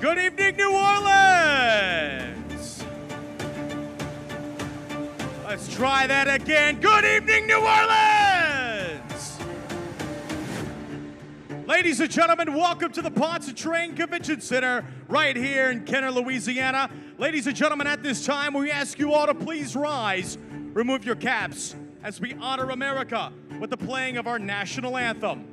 Good evening, New Orleans. Let's try that again. Good evening, New Orleans. Ladies and gentlemen, welcome to the Pontchartrain Convention Center right here in Kenner, Louisiana. Ladies and gentlemen, at this time, we ask you all to please rise, remove your caps as we honor America with the playing of our national anthem.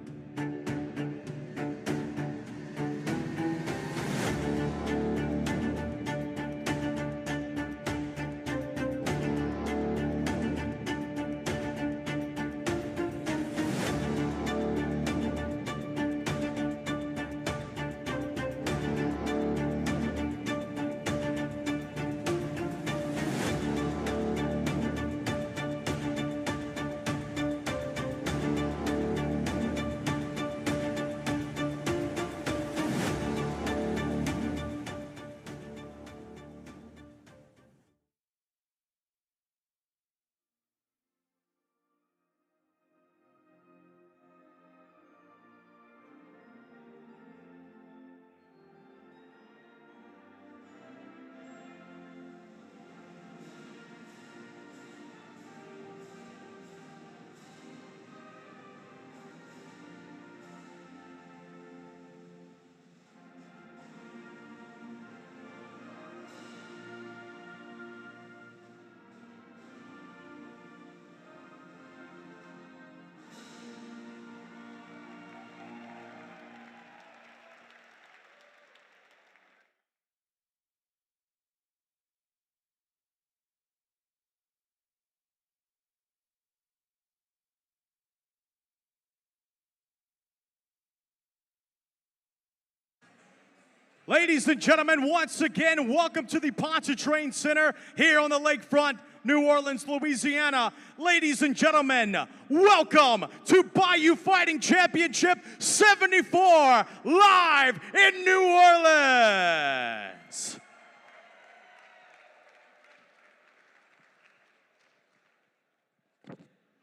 Ladies and gentlemen, once again, welcome to the Pontchartrain Center here on the lakefront, New Orleans, Louisiana. Ladies and gentlemen, welcome to Bayou Fighting Championship 74 live in New Orleans.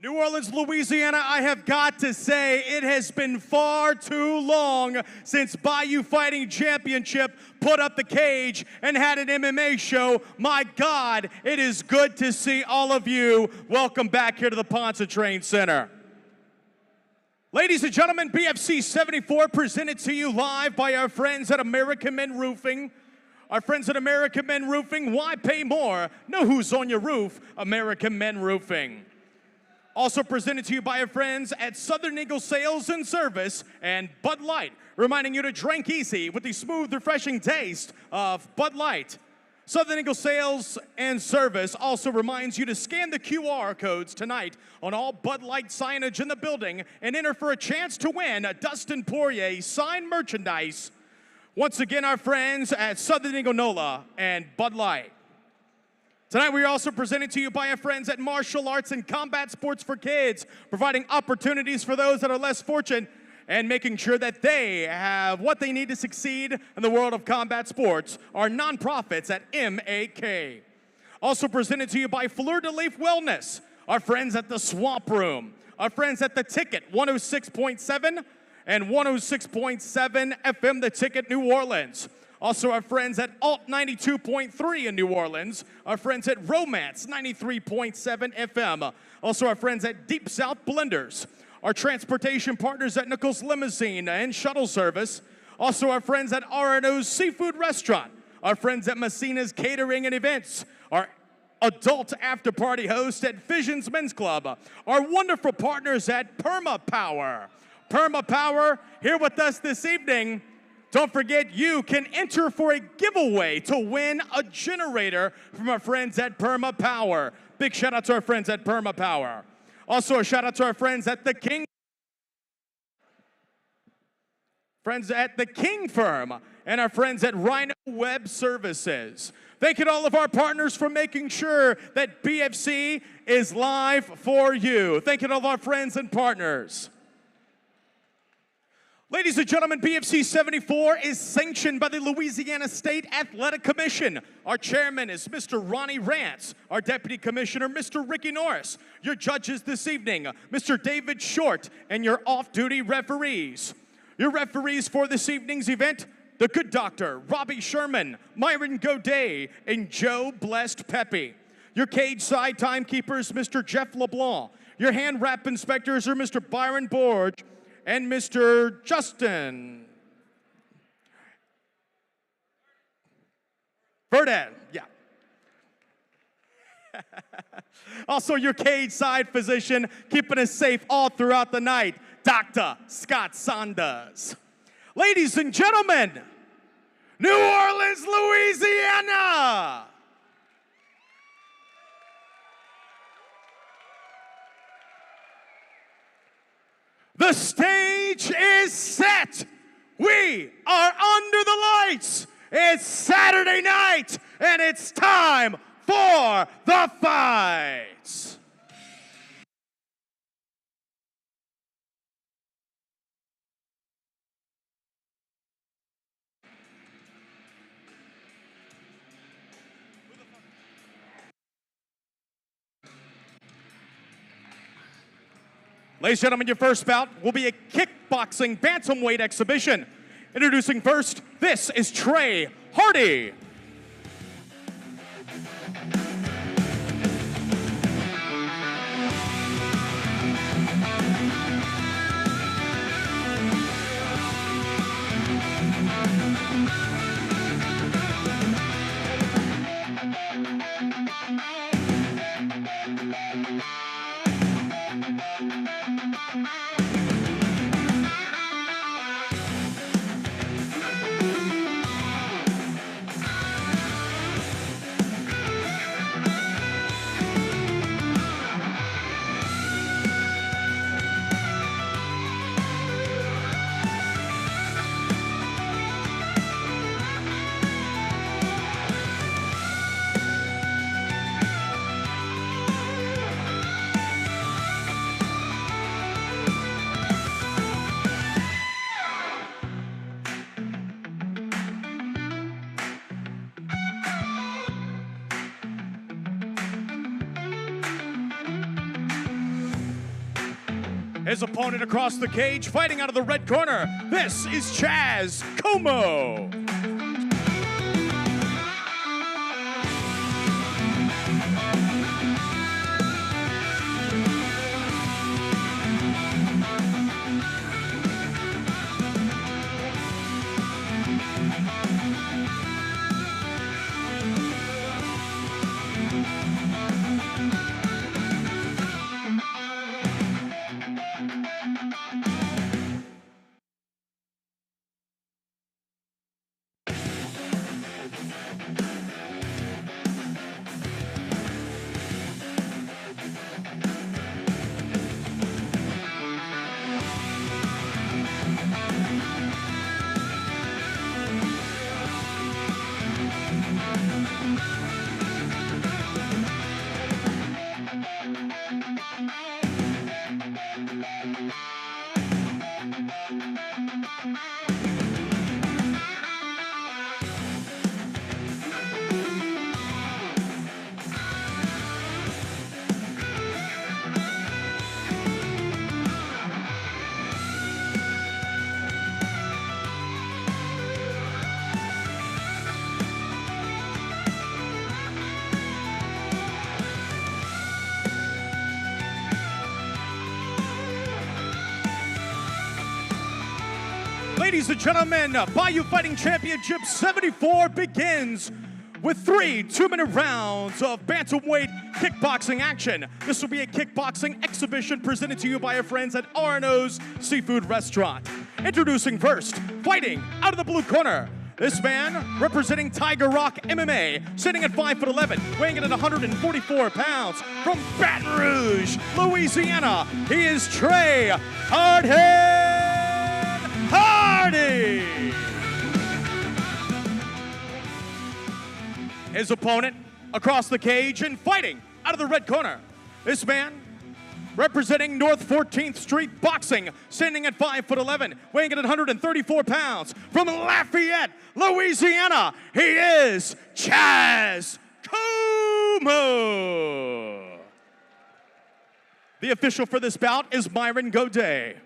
New Orleans, Louisiana, I have got to say, it has been far too long since Bayou Fighting Championship put up the cage and had an MMA show. My God, it is good to see all of you. Welcome back here to the Pontchartrain Center. Ladies and gentlemen, BFC 74 presented to you live by our friends at American Men Roofing. Our friends at American Men Roofing, why pay more? Know who's on your roof, American Men Roofing. Also presented to you by our friends at Southern Eagle Sales and Service and Bud Light, reminding you to drink easy with the smooth, refreshing taste of Bud Light. Southern Eagle Sales and Service also reminds you to scan the QR codes tonight on all Bud Light signage in the building and enter for a chance to win a Dustin Poirier signed merchandise. Once again, our friends at Southern Eagle NOLA and Bud Light. Tonight, we are also presented to you by our friends at Martial Arts and Combat Sports for Kids, providing opportunities for those that are less fortunate and making sure that they have what they need to succeed in the world of combat sports. Our nonprofits at MAK. Also presented to you by Fleur de Lis Wellness, our friends at the Swamp Room, our friends at The Ticket, 106.7 and 106.7 FM The Ticket, New Orleans. Also our friends at Alt 92.3 in New Orleans, our friends at Romance 93.7 FM, also our friends at Deep South Blenders, our transportation partners at Nichols Limousine and Shuttle Service, also our friends at R&O's Seafood Restaurant, our friends at Messina's Catering and Events, our adult after-party host at Visions Men's Club, our wonderful partners at Perma Power. Perma Power here with us this evening. Don't forget, you can enter for a giveaway to win a generator from our friends at Perma Power. Big shout out to our friends at Perma Power. Also a shout out to our friends at the King Firm and our friends at Rhino Web Services. Thank you to all of our partners for making sure that BFC is live for you. Thank you to all of our friends and partners. Ladies and gentlemen, BFC 74 is sanctioned by the Louisiana State Athletic Commission. Our chairman is Mr. Ronnie Rance. Our deputy commissioner, Mr. Ricky Norris. Your judges this evening, Mr. David Short, and your off-duty referees. Your referees for this evening's event, the Good Doctor, Robbie Sherman, Myron Godet, and Joe Blessed Pepe. Your cage side timekeepers, Mr. Jeff LeBlanc. Your hand wrap inspectors are Mr. Byron Borge and Mr. Justin Verdad, yeah. Also, your cage side physician, keeping us safe all throughout the night, Dr. Scott Saunders. Ladies and gentlemen, New Orleans, Louisiana. The stage is set. We are under the lights. It's Saturday night, and it's time for the fights. Ladies and gentlemen, your first bout will be a kickboxing bantamweight exhibition. Introducing first, this is Trey Hardy. His opponent across the cage, fighting out of the red corner, this is Chaz Como. Ladies and gentlemen, Bayou Fighting Championship 74 begins with 3 two-minute rounds of bantamweight kickboxing action. This will be a kickboxing exhibition presented to you by our friends at R&O's Seafood Restaurant. Introducing first, fighting out of the blue corner, this man representing Tiger Rock MMA, sitting at 5'11", weighing in at 144 pounds, from Baton Rouge, Louisiana, he is Trey Hardy. His opponent across the cage and fighting out of the red corner, this man representing North 14th Street Boxing, standing at 5'11", weighing in at 134 pounds, from Lafayette, Louisiana, he is Chaz Como. The official for this bout is Myron Godet.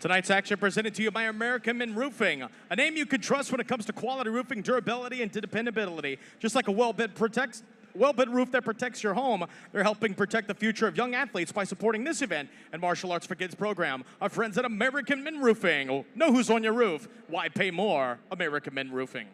Tonight's action presented to you by American Men Roofing, a name you can trust when it comes to quality roofing, durability, and dependability. Just like a well-built roof that protects your home, they're helping protect the future of young athletes by supporting this event and Martial Arts for Kids program. Our friends at American Men Roofing. Know who's on your roof. Why pay more? American Men Roofing.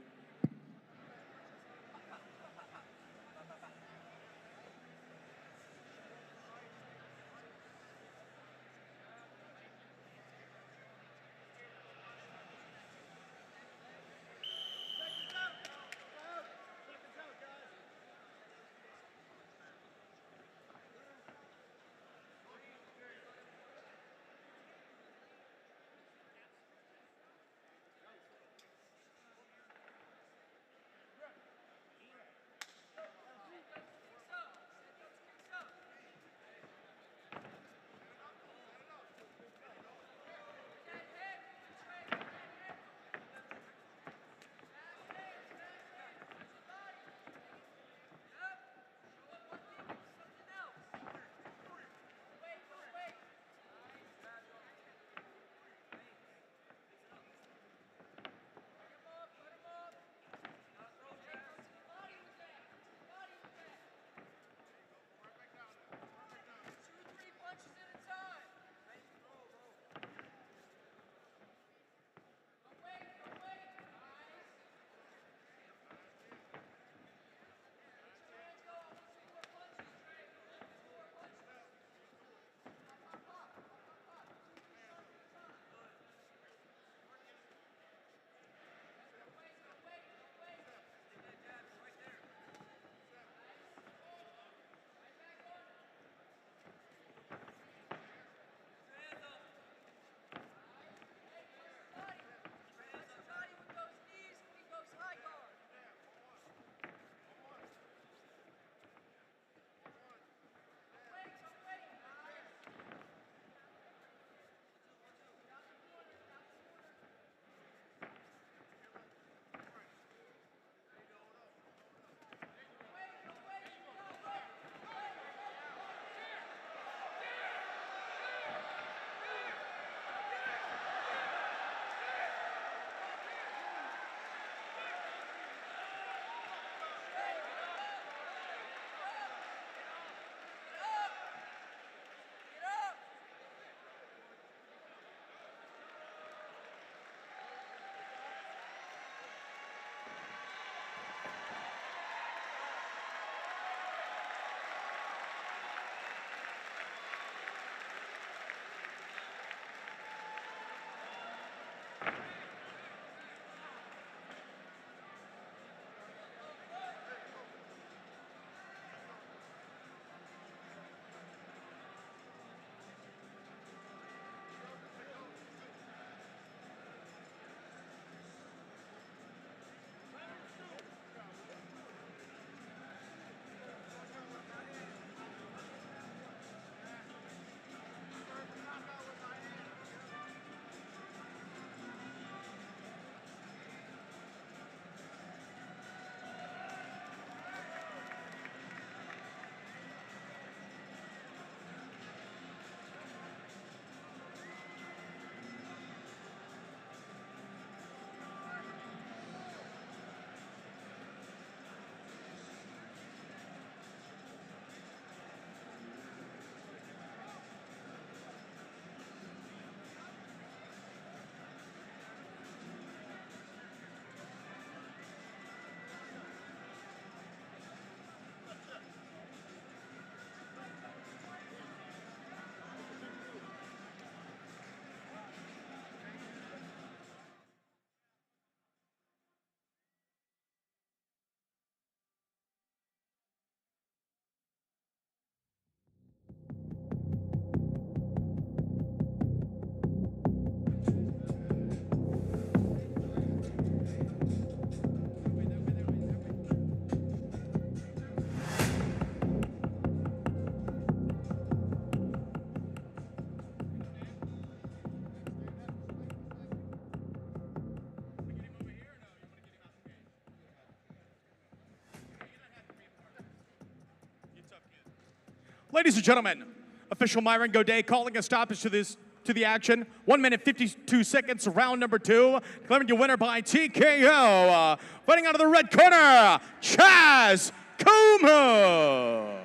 Ladies and gentlemen, official Myron Godet calling a stoppage to this to the action. 1 minute, 52 seconds, round number 2. Declaring your winner by TKO. Fighting out of the red corner, Chaz Kuma.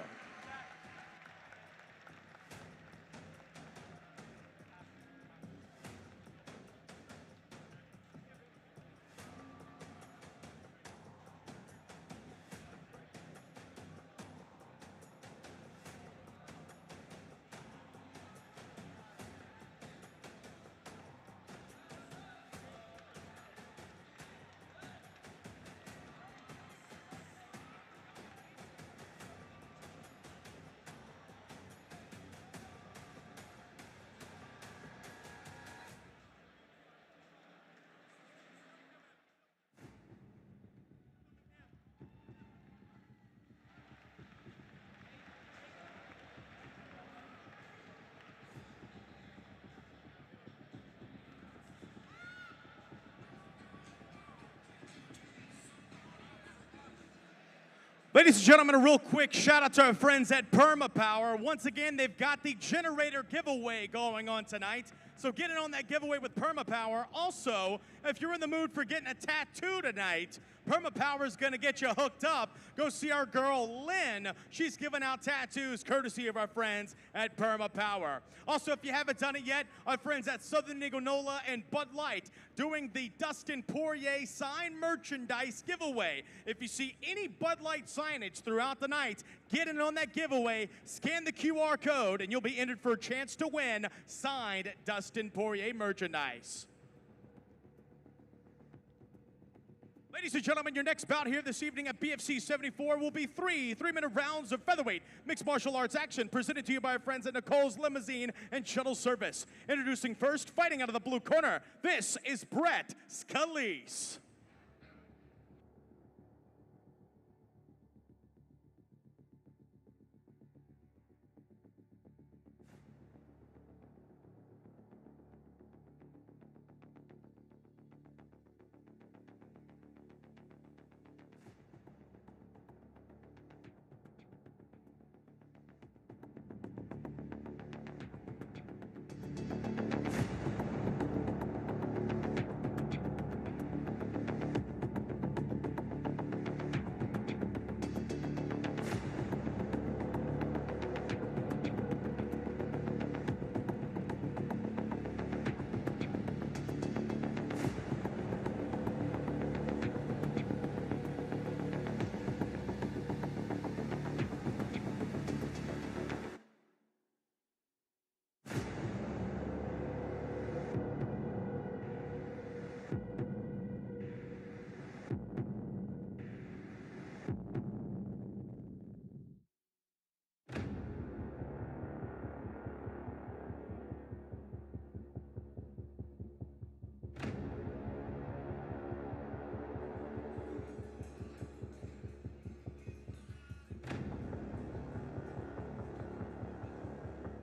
Ladies and gentlemen, a real quick shout out to our friends at PermaPower. Once again, they've got the generator giveaway going on tonight. So get in on that giveaway with PermaPower. Also, if you're in the mood for getting a tattoo tonight, PermaPower is going to get you hooked up. Go see our girl, Lynn. She's giving out tattoos courtesy of our friends at PermaPower. Also, if you haven't done it yet, our friends at Southern Nola and Bud Light doing the Dustin Poirier signed merchandise giveaway. If you see any Bud Light signage throughout the night, get in on that giveaway, scan the QR code, and you'll be entered for a chance to win signed Dustin Poirier merchandise. Ladies and gentlemen, your next bout here this evening at BFC 74 will be three-minute rounds of featherweight mixed martial arts action presented to you by our friends at Nicole's Limousine and Shuttle Service. Introducing first, fighting out of the blue corner, this is Brett Scalise.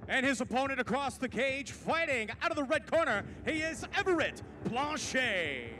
And his opponent across the cage, fighting out of the red corner, he is Everett Blanchet.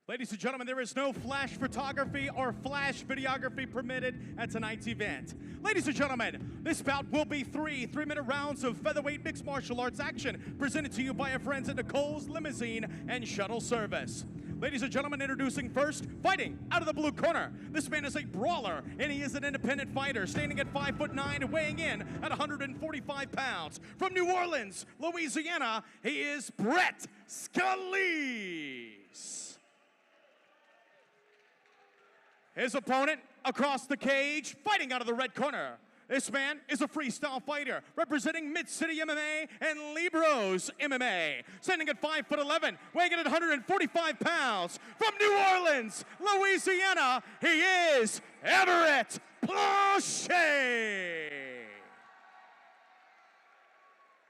Ladies and gentlemen, there is no flash photography or flash videography permitted at tonight's event. Ladies and gentlemen, this bout will be three-minute rounds of featherweight mixed martial arts action presented to you by our friends at Nicole's Limousine and Shuttle Service. Ladies and gentlemen, introducing first, fighting out of the blue corner. This man is a brawler, and he is an independent fighter, standing at 5'9" and weighing in at 145 pounds. From New Orleans, Louisiana, he is Brett Scalise. His opponent across the cage, fighting out of the red corner. This man is a freestyle fighter representing Mid-City MMA and Libros MMA. Standing at 5'11", weighing in at 145 pounds. From New Orleans, Louisiana, he is Everett Blanchet.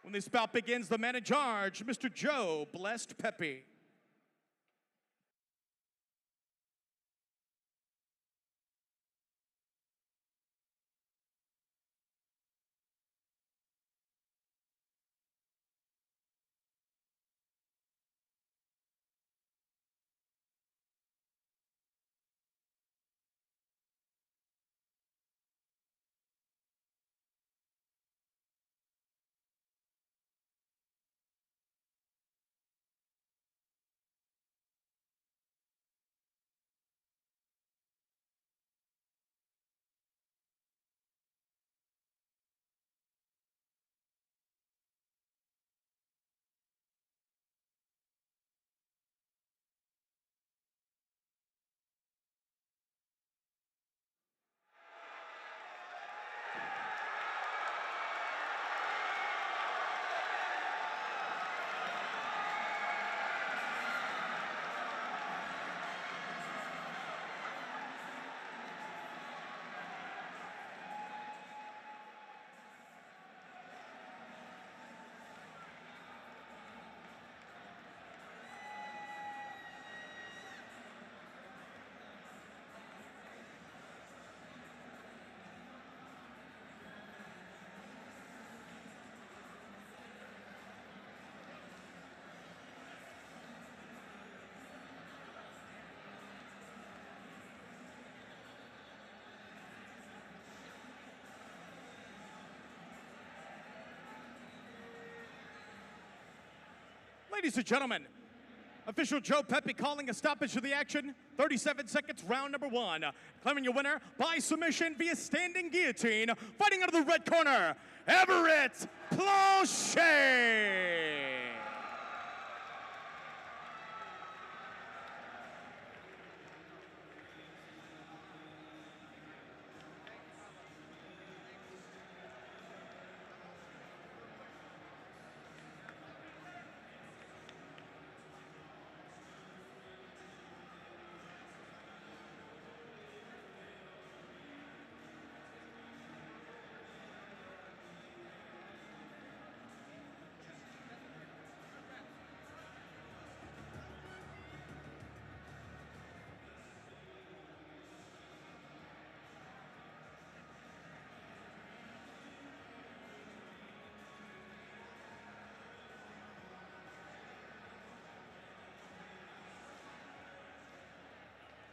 When this bout begins, the man in charge, Mr. Joe Blessed Pepe. Ladies and gentlemen, official Joe Pepe calling a stoppage to the action. 37 seconds, round number one. Claiming your winner by submission via standing guillotine. Fighting out of the red corner, Everett Blanchet.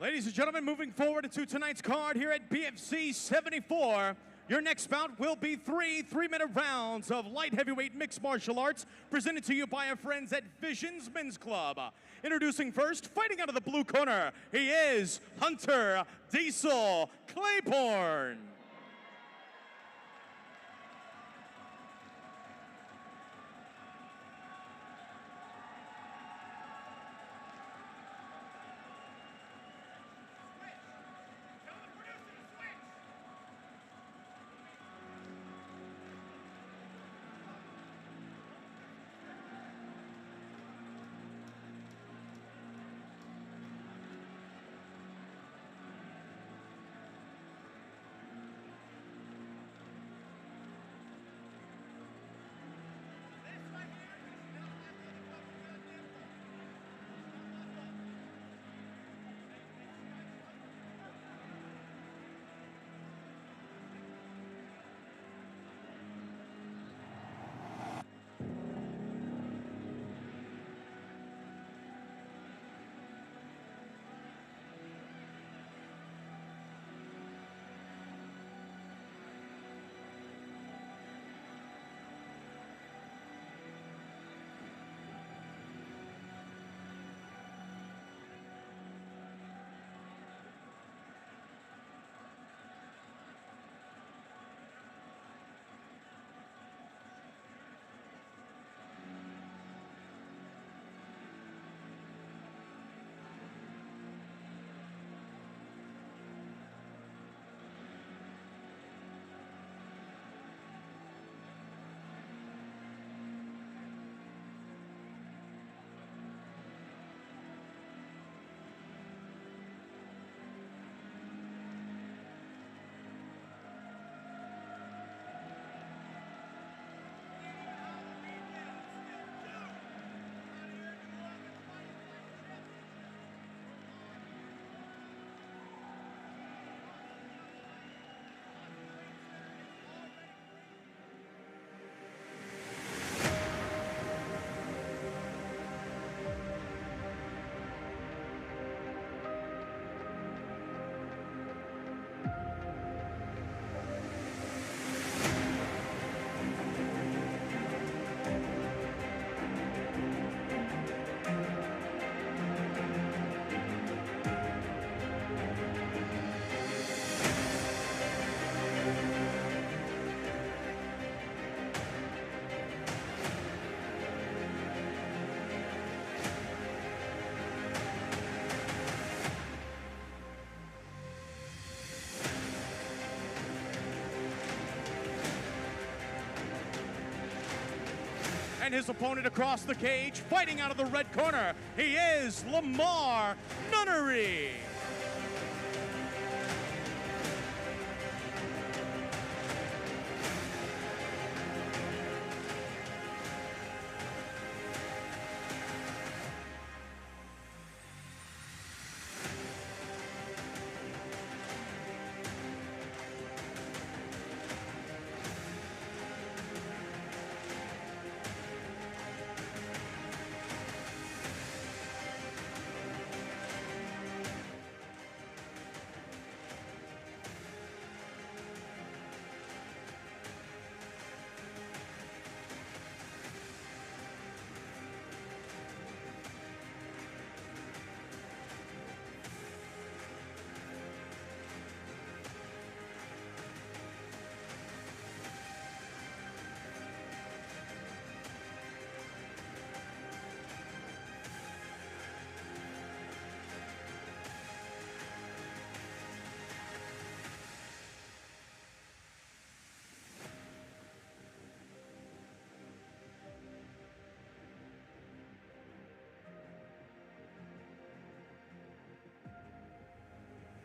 Ladies and gentlemen, moving forward to tonight's card here at BFC 74, your next bout will be three-minute rounds of light heavyweight mixed martial arts presented to you by our friends at Visions Men's Club. Introducing first, fighting out of the blue corner, he is Hunter Diesel Claiborne. And his opponent across the cage, fighting out of the red corner, he is Lamar Nunnery.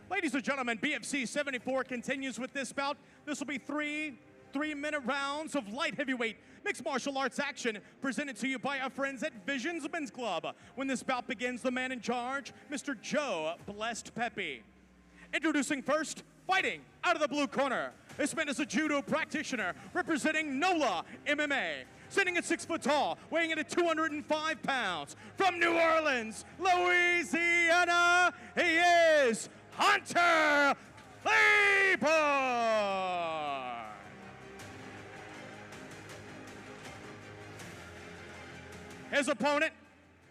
Ladies and gentlemen, BFC 74 continues with this bout. This will be three-minute rounds of light heavyweight mixed martial arts action presented to you by our friends at Visions Men's Club. When this bout begins, the man in charge, Mr. Joe Blessed Pepe. Introducing first, fighting out of the blue corner. This man is a judo practitioner representing NOLA MMA. Sitting at 6 foot tall, weighing in at 205 pounds. From New Orleans, Louisiana, he is Hunter Claiborne. His opponent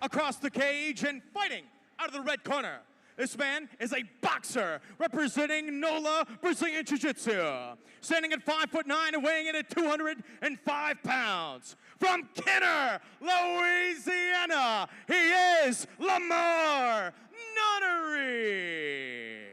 across the cage and fighting out of the red corner. This man is a boxer representing NOLA Brazilian Jiu-Jitsu. Standing at 5'9" and weighing in at 205 pounds. From Kenner, Louisiana, he is Lamar Nunnery.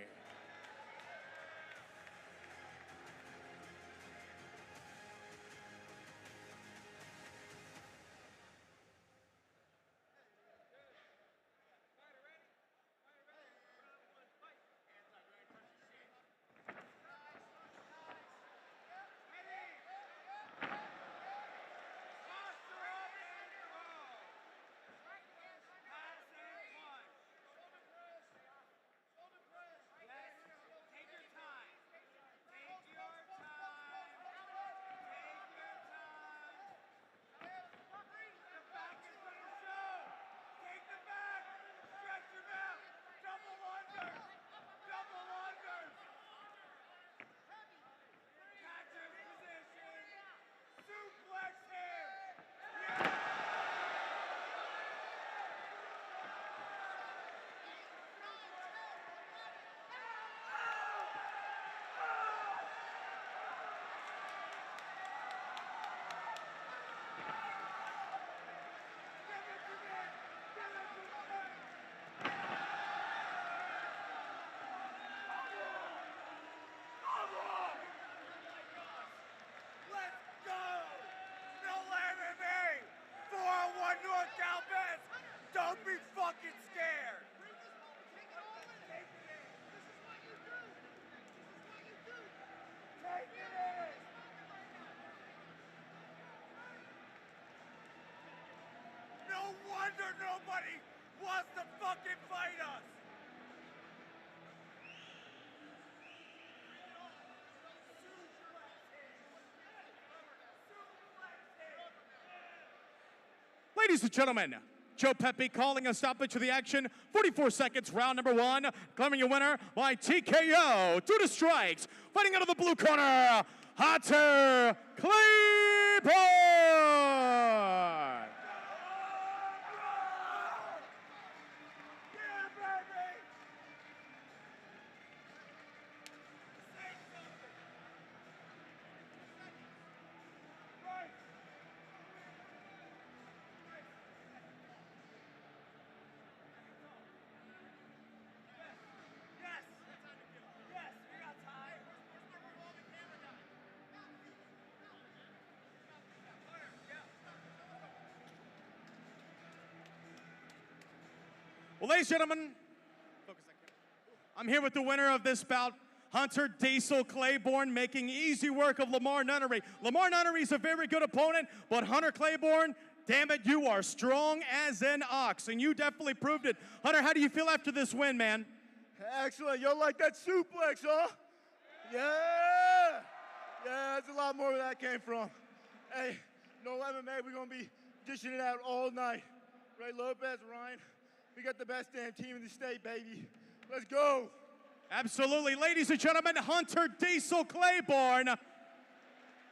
Don't be fucking scared! Take it in! No wonder nobody wants to fucking fight us! Ladies and gentlemen, Joe Pepe calling a stoppage to the action. 44 seconds, round number one. Claiming your winner by TKO due to strikes. Fighting out of the blue corner, Hunter Claiborne. Well, ladies and gentlemen, I'm here with the winner of this bout, Hunter Diesel Claiborne, making easy work of Lamar Nunnery. Lamar Nunnery is a very good opponent, but Hunter Claiborne, damn it, you are strong as an ox, and you definitely proved it. Hunter, how do you feel after this win, man? Excellent. Yo, like that suplex, huh? Yeah! Yeah, that's a lot more where that came from. Hey, no MMA, we're going to be dishing it out all night. Ray Lopez, Ryan, we got the best damn team in the state, baby. Let's go. Absolutely. Ladies and gentlemen, Hunter Diesel Claiborne.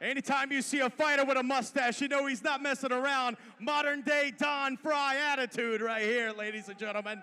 Anytime you see a fighter with a mustache, you know he's not messing around. Modern day Don Fry attitude right here, ladies and gentlemen.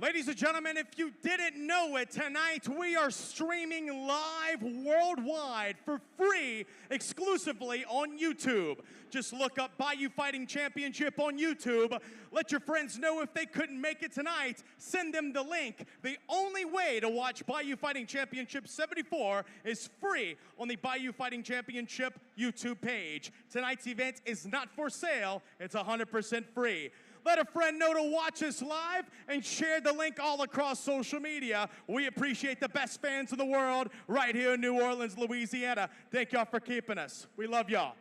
Ladies and gentlemen, if you didn't know it, tonight we are streaming live worldwide for free, exclusively on YouTube. Just look up Bayou Fighting Championship on YouTube. Let your friends know if they couldn't make it tonight. Send them the link. The only way to watch Bayou Fighting Championship 74 is free on the Bayou Fighting Championship YouTube page. Tonight's event is not for sale. It's 100% free. Let a friend know to watch us live and share the link all across social media. We appreciate the best fans in the world right here in New Orleans, Louisiana. Thank y'all for keeping us. We love y'all.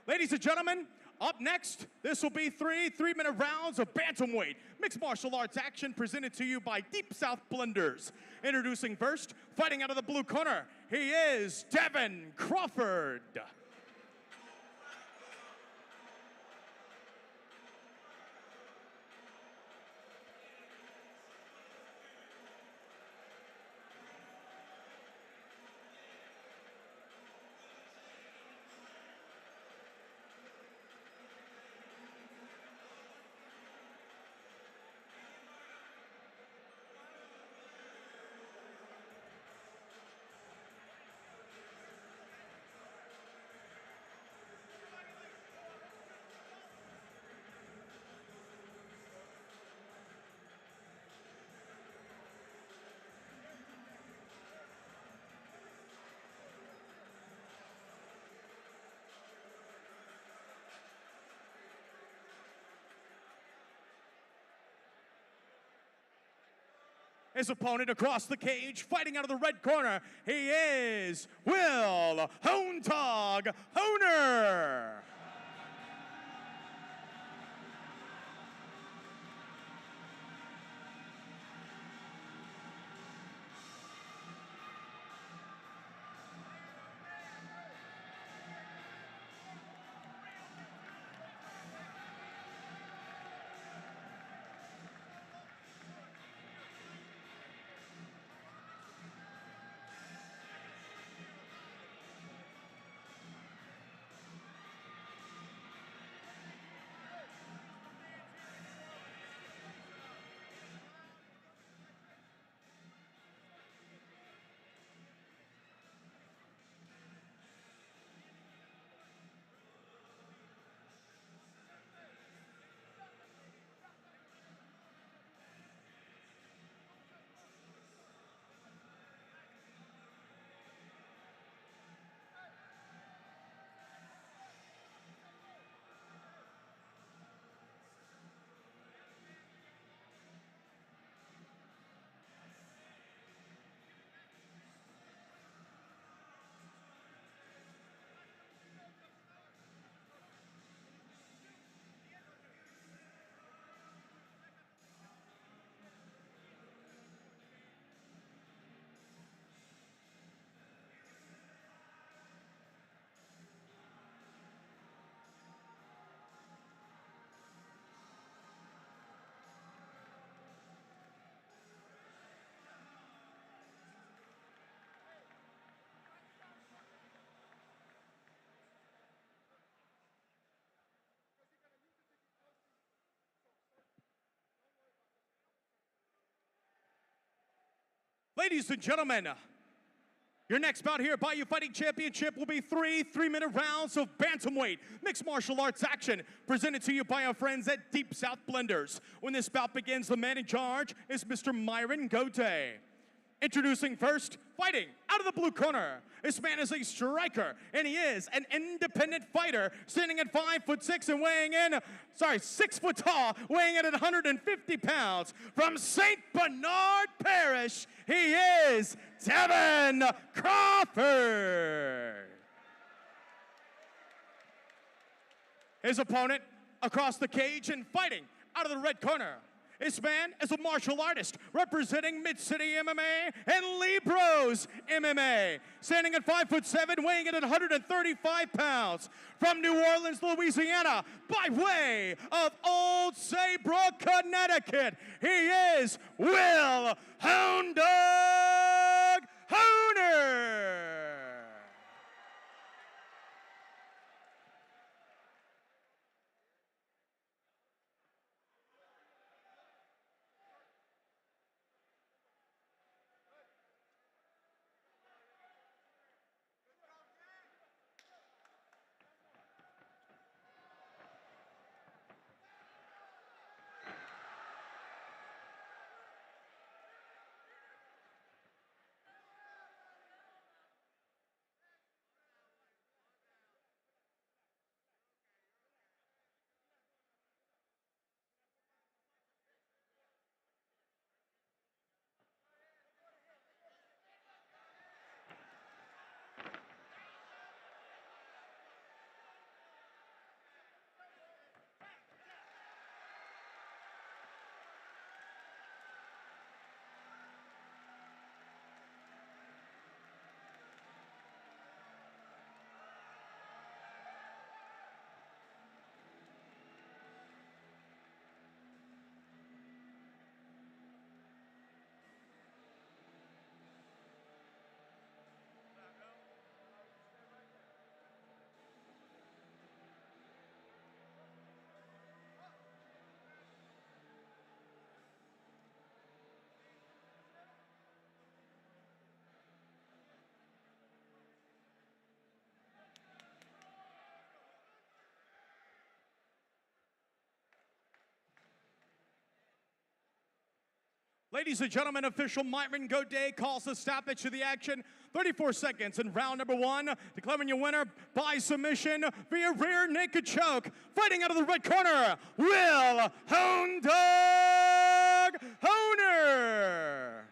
Ladies and gentlemen, up next, this will be three-minute rounds of Bantamweight mixed martial arts action presented to you by Deep South Blenders. Introducing first, fighting out of the blue corner, he is Devin Crawford. His opponent across the cage, fighting out of the red corner, he is Will Houndog Honer. Ladies and gentlemen, your next bout here at Bayou Fighting Championship will be three-minute rounds of Bantamweight mixed martial arts action presented to you by our friends at Deep South Blenders. When this bout begins, the man in charge is Mr. Myron Gode. Introducing first, fighting out of the blue corner. This man is a striker, and he is an independent fighter, standing at 5'6" and weighing in, 6 foot tall, weighing in at 150 pounds. From St. Bernard Parish, he is Devin Crawford. His opponent across the cage and fighting out of the red corner. This man is a martial artist representing Mid-City MMA and Libros MMA. Standing at 5'7", weighing in at 135 pounds. From New Orleans, Louisiana, by way of Old Saybrook, Connecticut, he is Will Hound Dog Hooner. Ladies and gentlemen, official Myron Gode calls the stoppage to the action. 34 seconds in round number one. Declaring your winner by submission via rear naked choke. Fighting out of the red corner, Will Hound Dog Hooner.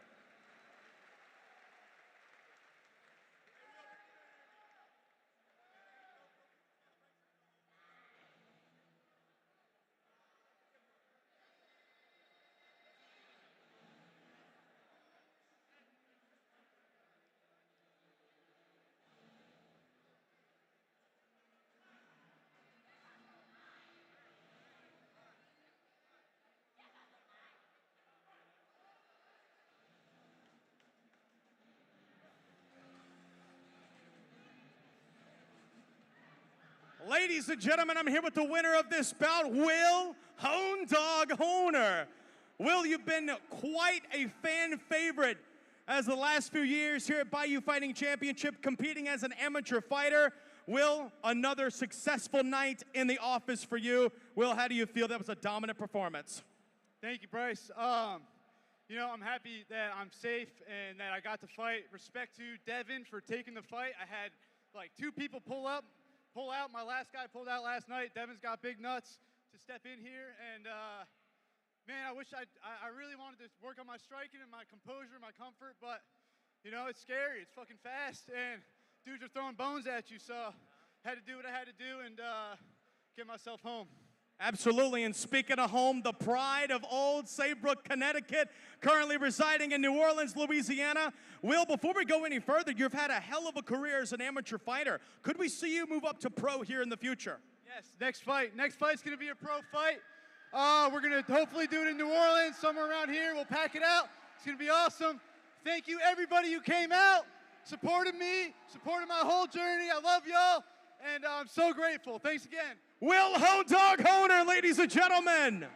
Ladies and gentlemen, I'm here with the winner of this bout, Will Hound Dog Hooner. Will, you've been quite a fan favorite as the last few years here at Bayou Fighting Championship, competing as an amateur fighter. Will, another successful night in the office for you. Will, how do you feel? That was a dominant performance. Thank you, Bryce. You know, I'm happy that I'm safe and that I got to fight. Respect to Devin for taking the fight. I had like 2 people pull out. My last guy pulled out last night. Devin's got big nuts to step in here. And, man, I wish I really wanted to work on my striking and my composure, my comfort. But, you know, it's scary. It's fucking fast. And dudes are throwing bones at you. So had to do what I had to do and get myself home. Absolutely, and speaking of home, the pride of Old Saybrook, Connecticut, currently residing in New Orleans, Louisiana. Will, before we go any further, you've had a hell of a career as an amateur fighter. Could we see you move up to pro here in the future? Yes, next fight's gonna be a pro fight. We're gonna hopefully do it in New Orleans, somewhere around here. We'll pack it out. It's gonna be awesome. Thank you, everybody who came out, supported me, supported my whole journey. I love y'all, and I'm so grateful. Thanks again. Will Hound Dog Hooner, ladies and gentlemen.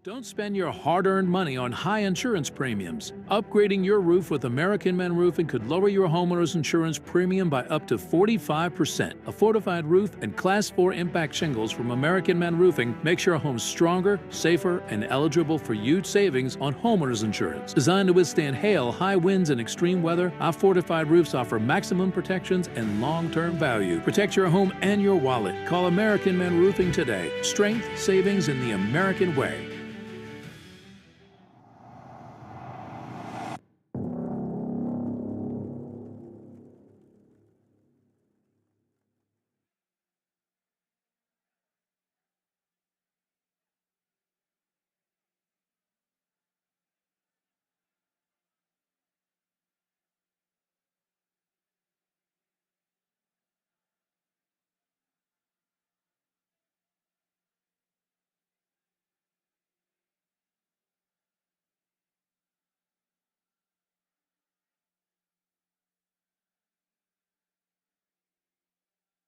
Don't spend your hard-earned money on high insurance premiums. Upgrading your roof with American Men Roofing could lower your homeowner's insurance premium by up to 45%. A fortified roof and Class 4 impact shingles from American Men Roofing makes your home stronger, safer, and eligible for huge savings on homeowners insurance. Designed to withstand hail, high winds, and extreme weather, our fortified roofs offer maximum protections and long-term value. Protect your home and your wallet. Call American Men Roofing today. Strength, savings in the American way.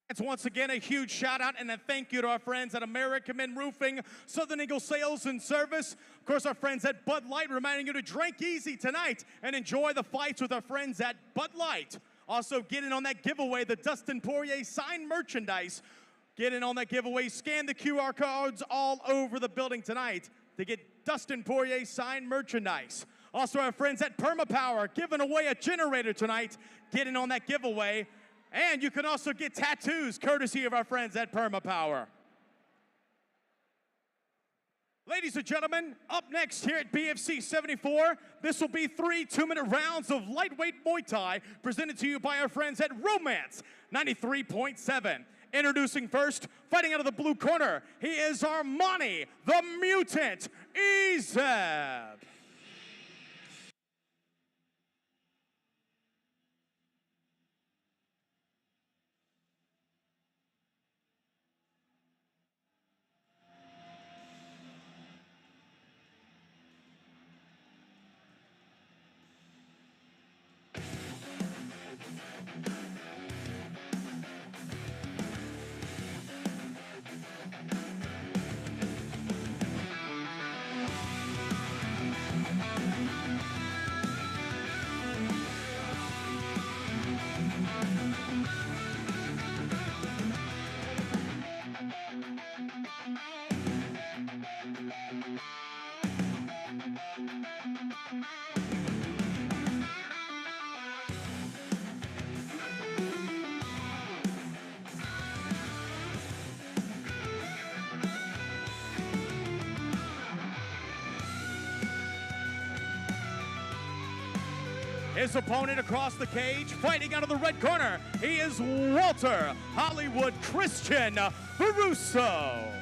It's once again a huge shout out and a thank you to our friends at American Men Roofing, Southern Eagle Sales and Service. Of course, our friends at Bud Light reminding you to drink easy tonight and enjoy the fights with our friends at Bud Light. Also, get in on that giveaway, the Dustin Poirier signed merchandise. Get in on that giveaway. Scan the QR codes all over the building tonight to get Dustin Poirier signed merchandise. Also, our friends at PermaPower giving away a generator tonight. Get in on that giveaway. And you can also get tattoos courtesy of our friends at PermaPower. Ladies and gentlemen, up next here at BFC 74, this will be 3 2-minute rounds of lightweight Muay Thai presented to you by our friends at Romance 93.7. Introducing first, fighting out of the blue corner, he is Armani, the Mutant, Ezeb. His opponent across the cage, fighting out of the red corner, he is Walter Hollywood Christian Baruso.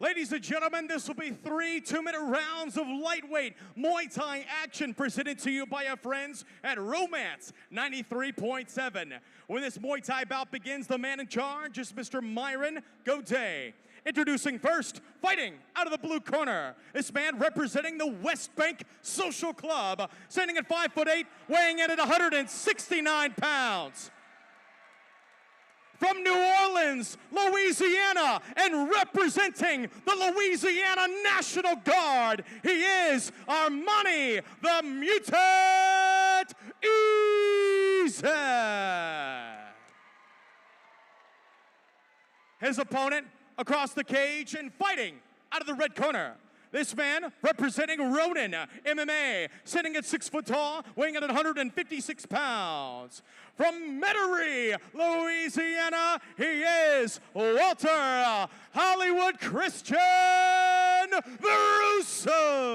Ladies and gentlemen, this will be 3 2-minute rounds of lightweight Muay Thai action presented to you by our friends at Romance 93.7. When this Muay Thai bout begins, the man in charge is Mr. Myron Godet. Introducing first, fighting out of the blue corner, this man representing the West Bank Social Club, standing at 5'8", weighing in at 169 pounds. From New Orleans, Louisiana, and representing the Louisiana National Guard, he is Armani, the Mutant set. His opponent across the cage and fighting out of the red corner. This man representing Ronin MMA, sitting at 6 foot tall, weighing in at 156 pounds. From Metairie, Louisiana, he is Walter Hollywood Christian Veruso.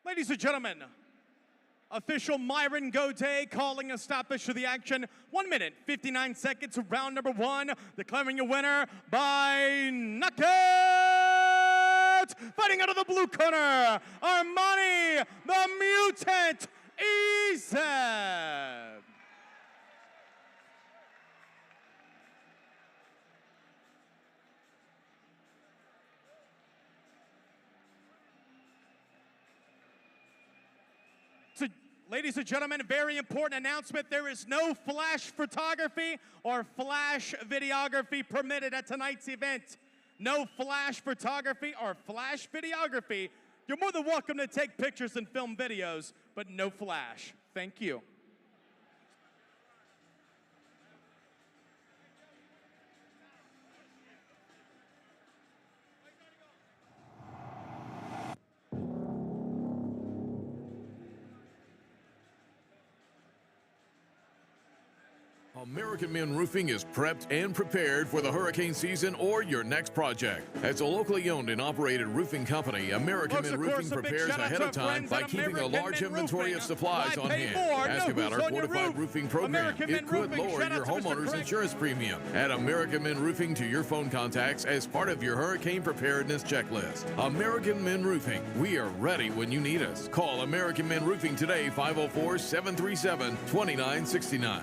Ladies and gentlemen, Official Myron Godet calling a stoppage to the action. 1 minute, 59 seconds, round number 1. Declaring a winner by knockout! Fighting out of the blue corner, Armani the Mutant Ezeb. Ladies and gentlemen, a very important announcement. There is no flash photography or flash videography permitted at tonight's event. No flash photography or flash videography. You're more than welcome to take pictures and film videos, but no flash. Thank you. American Men Roofing is prepped and prepared for the hurricane season or your next project. As a locally owned and operated roofing company, American Men Roofing prepares ahead of time by keeping a large inventory of supplies on hand. Ask about our fortified roofing program. It could lower your homeowner's insurance premium. Add American Men Roofing to your phone contacts as part of your hurricane preparedness checklist. American Men Roofing. We are ready when you need us. Call American Men Roofing today, 504-737-2969.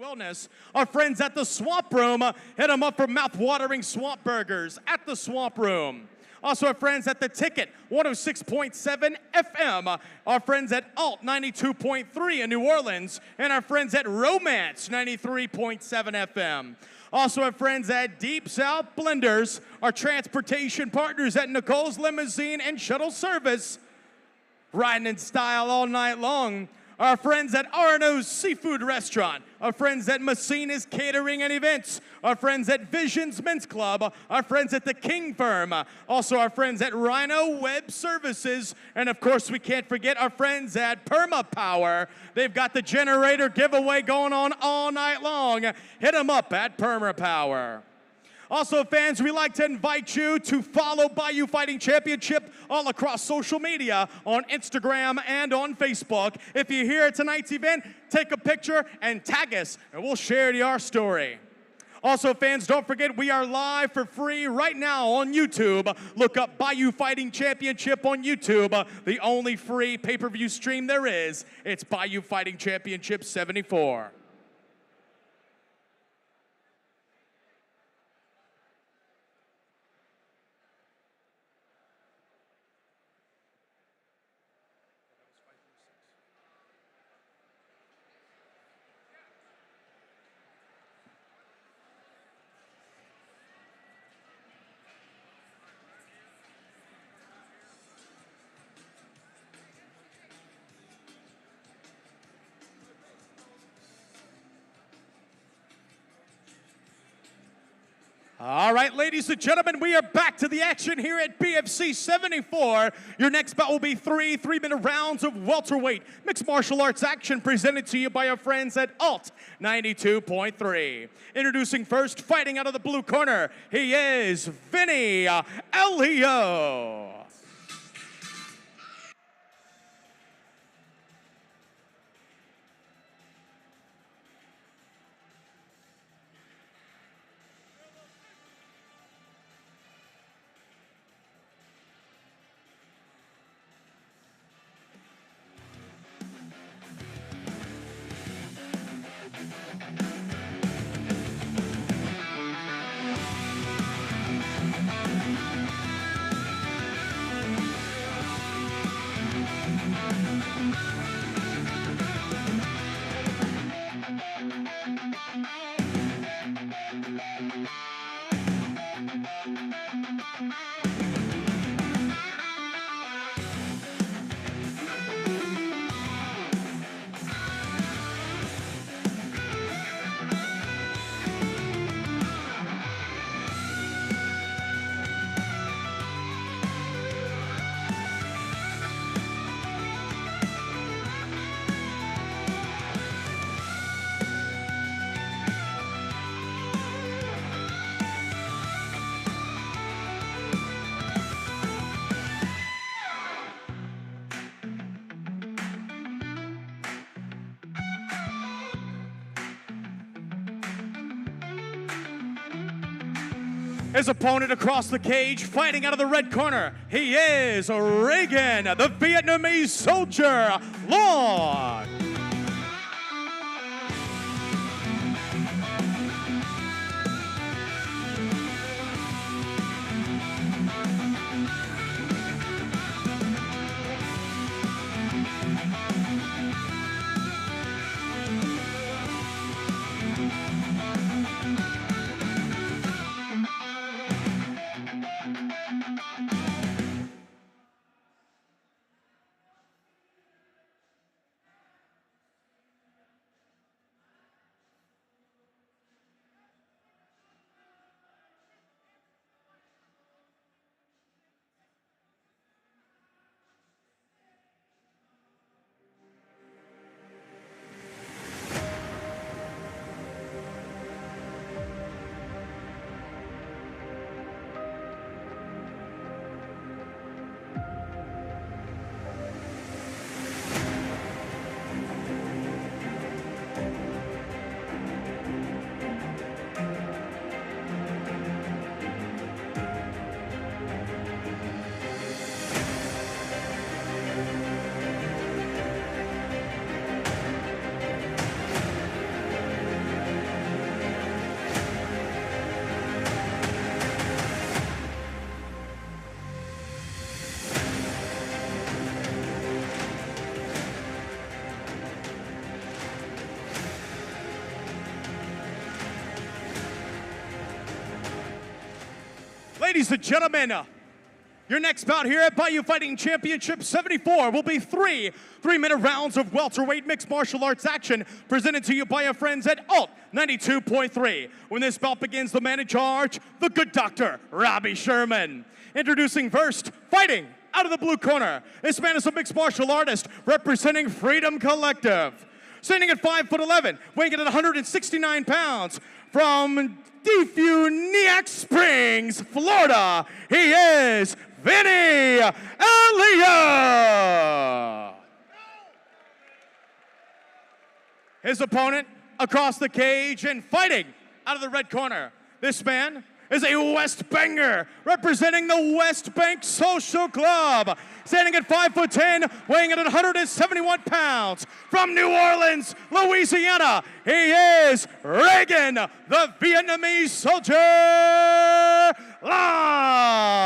Wellness. Our friends at the Swamp Room, hit them up for mouth-watering swamp burgers at the Swamp Room. Also our friends at The Ticket, 106.7 FM. Our friends at Alt, 92.3 in New Orleans. And our friends at Romance, 93.7 FM. Also our friends at Deep South Blenders, our transportation partners at Nicole's Limousine and Shuttle Service. Riding in style all night long. Our friends at Arno's Seafood Restaurant, our friends at Messina's Catering and Events, our friends at Visions Men's Club, our friends at the King Firm, also our friends at Rhino Web Services, and of course we can't forget our friends at Perma Power. They've got the generator giveaway going on all night long. Hit them up at Perma Power. Also, fans, we'd like to invite you to follow Bayou Fighting Championship all across social media, on Instagram and on Facebook. If you're here at tonight's event, take a picture and tag us, and we'll share your story. Also, fans, don't forget we are live for free right now on YouTube. Look up Bayou Fighting Championship on YouTube, the only free pay-per-view stream there is. It's Bayou Fighting Championship 74. All right, ladies and gentlemen, we are back to the action here at BFC 74. Your next bout will be three 3-minute rounds of welterweight mixed martial arts action presented to you by our friends at Alt 92.3. Introducing first, fighting out of the blue corner, he is Vinny Elio. His opponent across the cage, fighting out of the red corner, he is Reagan, the Vietnamese soldier, Long. Ladies and gentlemen, your next bout here at Bayou Fighting Championship 74 will be three-minute rounds of welterweight mixed martial arts action presented to you by our friends at Alt 92.3. When this bout begins, the man in charge, the good doctor, Robbie Sherman. Introducing first, fighting out of the blue corner. This man is a mixed martial artist representing Freedom Collective. Standing at 5'11", weighing in at 169 pounds, from Defuniak Springs, Florida, he is Vinny Elia. His opponent across the cage and fighting out of the red corner. This man is a West Banger representing the West Bank Social Club. Standing at 5'10", weighing in at 171 pounds, from New Orleans, Louisiana, he is Reagan, the Vietnamese soldier, Long.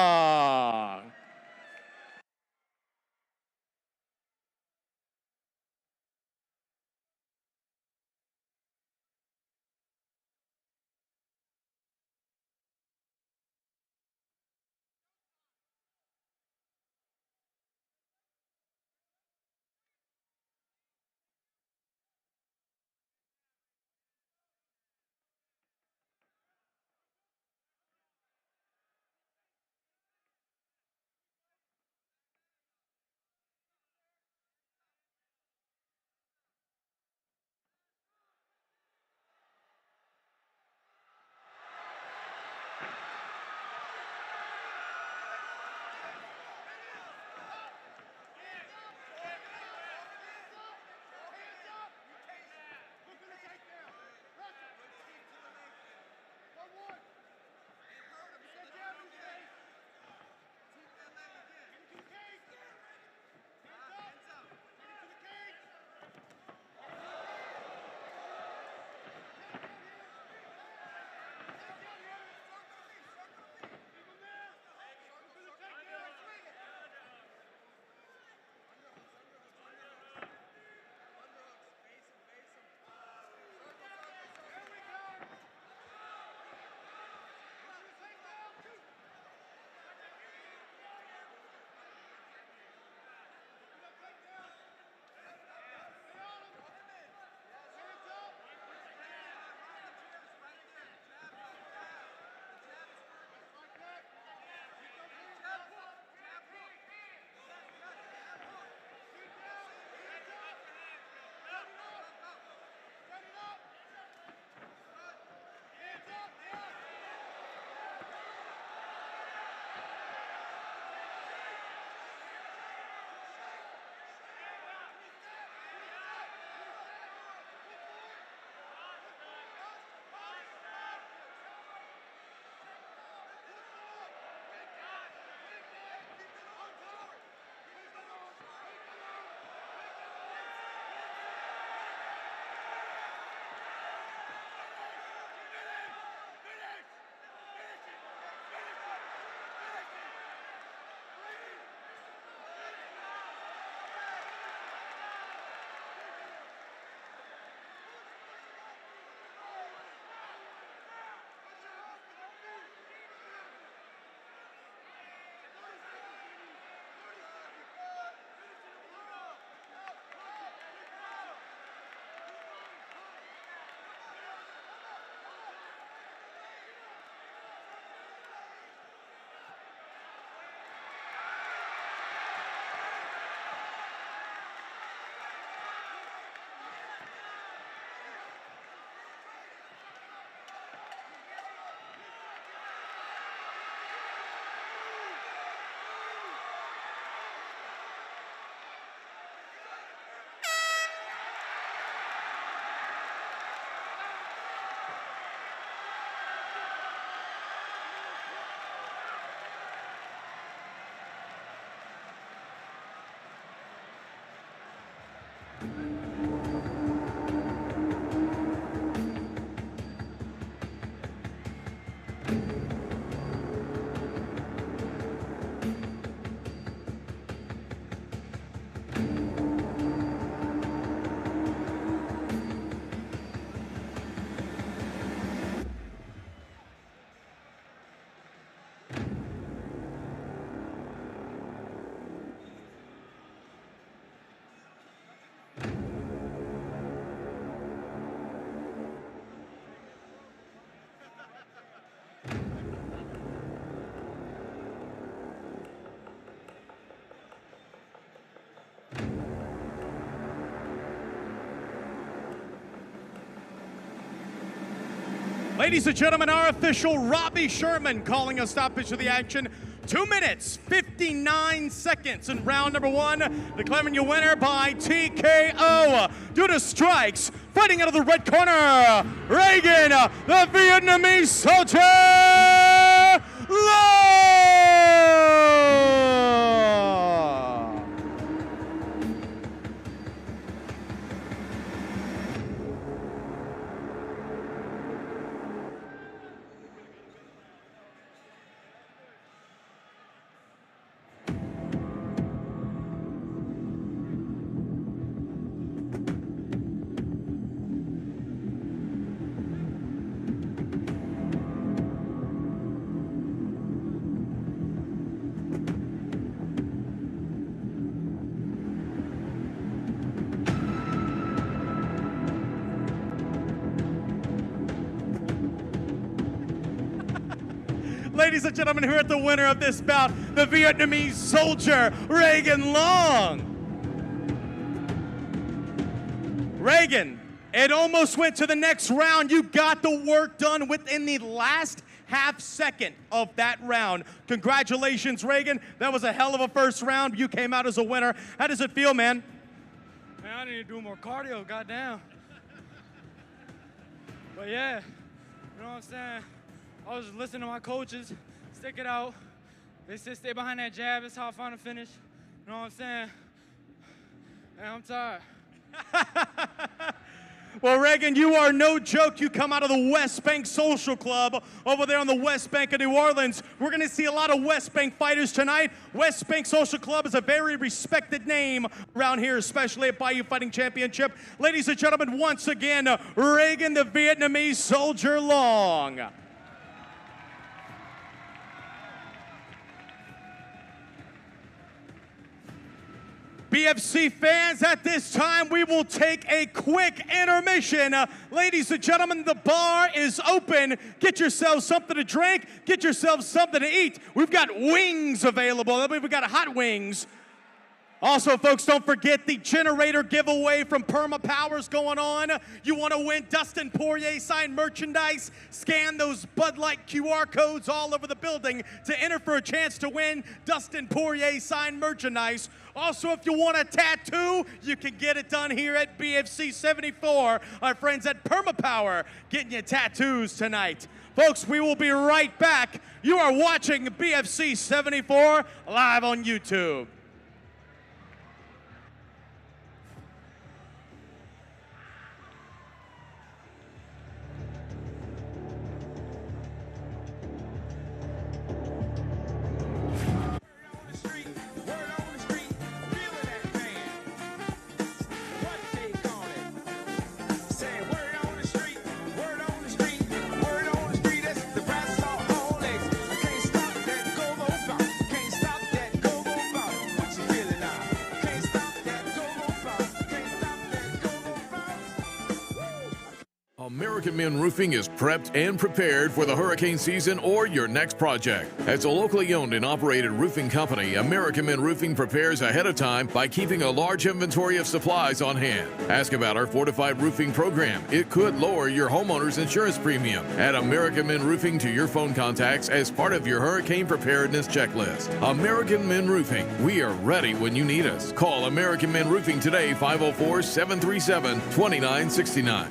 Ladies and gentlemen, our official Robbie Sherman calling a stoppage to the action. 2 minutes, 59 seconds in round number 1. Declaring your winner by TKO due to strikes. Fighting out of the red corner, Reagan, the Vietnamese soldier, Ladies and gentlemen, here at the winner of this bout, the Vietnamese soldier, Reagan Long. Reagan, it almost went to the next round. You got the work done within the last half second of that round. Congratulations, Reagan. That was a hell of a first round. You came out as a winner. How does it feel, man? Man, I need to do more cardio, goddamn. But yeah, you know what I'm saying? I was just listening to my coaches, stick it out. They said stay behind that jab, that's how I found a finish. You know what I'm saying? And I'm tired. Well, Reagan, you are no joke. You come out of the West Bank Social Club over there on the West Bank of New Orleans. We're going to see a lot of West Bank fighters tonight. West Bank Social Club is a very respected name around here, especially at Bayou Fighting Championship. Ladies and gentlemen, once again, Reagan, the Vietnamese soldier, Long. BFC fans, at this time, we will take a quick intermission. Ladies and gentlemen, the bar is open. Get yourselves something to drink. Get yourselves something to eat. We've got wings available. We've got hot wings. Also, folks, don't forget the generator giveaway from Perma Powers going on. You want to win Dustin Poirier signed merchandise? Scan those Bud Light QR codes all over the building to enter for a chance to win Dustin Poirier signed merchandise. Also, if you want a tattoo, you can get it done here at BFC 74. Our friends at Perma Power getting you tattoos tonight. Folks, we will be right back. You are watching BFC 74 live on YouTube. American Men Roofing is prepped and prepared for the hurricane season or your next project. As a locally owned and operated roofing company, American Men Roofing prepares ahead of time by keeping a large inventory of supplies on hand. Ask about our fortified roofing program. It could lower your homeowner's insurance premium. Add American Men Roofing to your phone contacts as part of your hurricane preparedness checklist. American Men Roofing. We are ready when you need us. Call American Men Roofing today, 504-737-2969.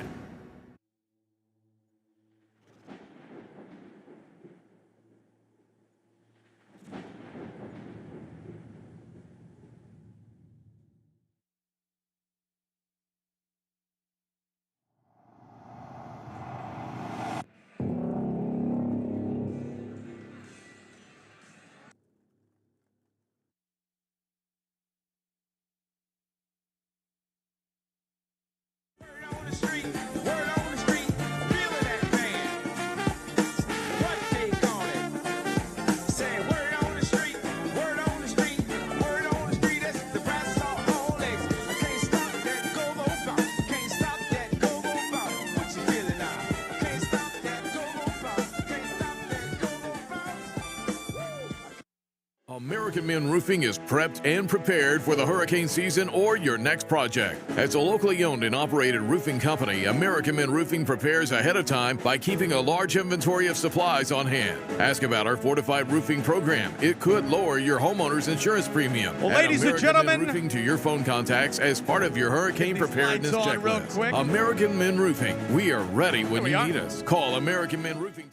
American Men Roofing is prepped and prepared for the hurricane season or your next project. As a locally owned and operated roofing company, American Men Roofing prepares ahead of time by keeping a large inventory of supplies on hand. Ask about our fortified roofing program. It could lower your homeowner's insurance premium. Well, Add ladies and American Men gentlemen, Roofing to your phone contacts as part of your hurricane preparedness lights on real checklist. quick. American Men Roofing. We are ready when we you are. need us. Call American Men Roofing.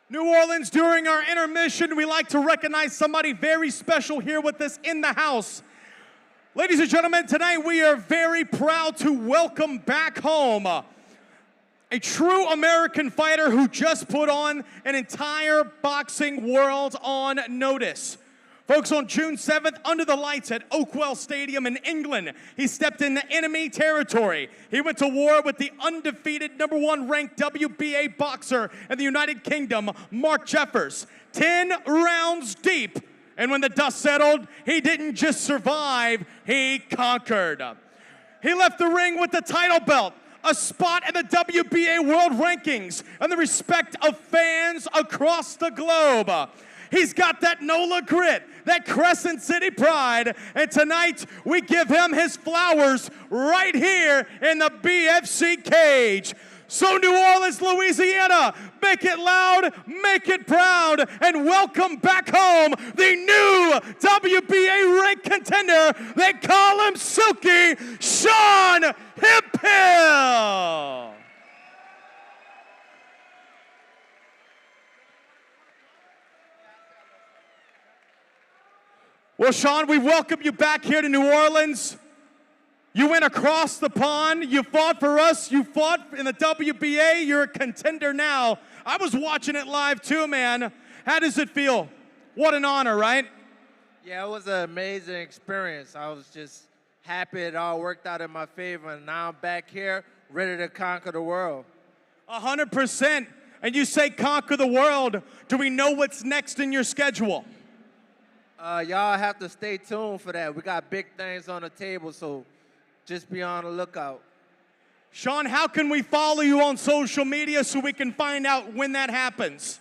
New Orleans, during our intermission, we like to recognize somebody very special here with us in the house. Ladies and gentlemen, tonight we are very proud to welcome back home a true American fighter who just put on an entire boxing world on notice. Folks, on June 7th, under the lights at Oakwell Stadium in England, he stepped into enemy territory. He went to war with the undefeated #1 ranked WBA boxer in the United Kingdom, Mark Jeffers, 10 rounds deep. And when the dust settled, he didn't just survive, he conquered. He left the ring with the title belt, a spot in the WBA world rankings, and the respect of fans across the globe. He's got that NOLA grit, that Crescent City pride, and tonight we give him his flowers right here in the BFC cage. So New Orleans, Louisiana, make it loud, make it proud, and welcome back home the new WBA ranked contender. They call him Silky, Sean Hemphill. Well, Sean, we welcome you back here to New Orleans. You went across the pond. You fought for us. You fought in the WBA. You're a contender now. I was watching it live too, man. How does it feel? What an honor, right? Yeah, it was an amazing experience. I was just happy it all worked out in my favor, and now I'm back here ready to conquer the world. 100%. And you say conquer the world. Do we know what's next in your schedule? Y'all have to stay tuned for that. We got big things on the table, so just be on the lookout. Sean, how can we follow you on social media so we can find out when that happens?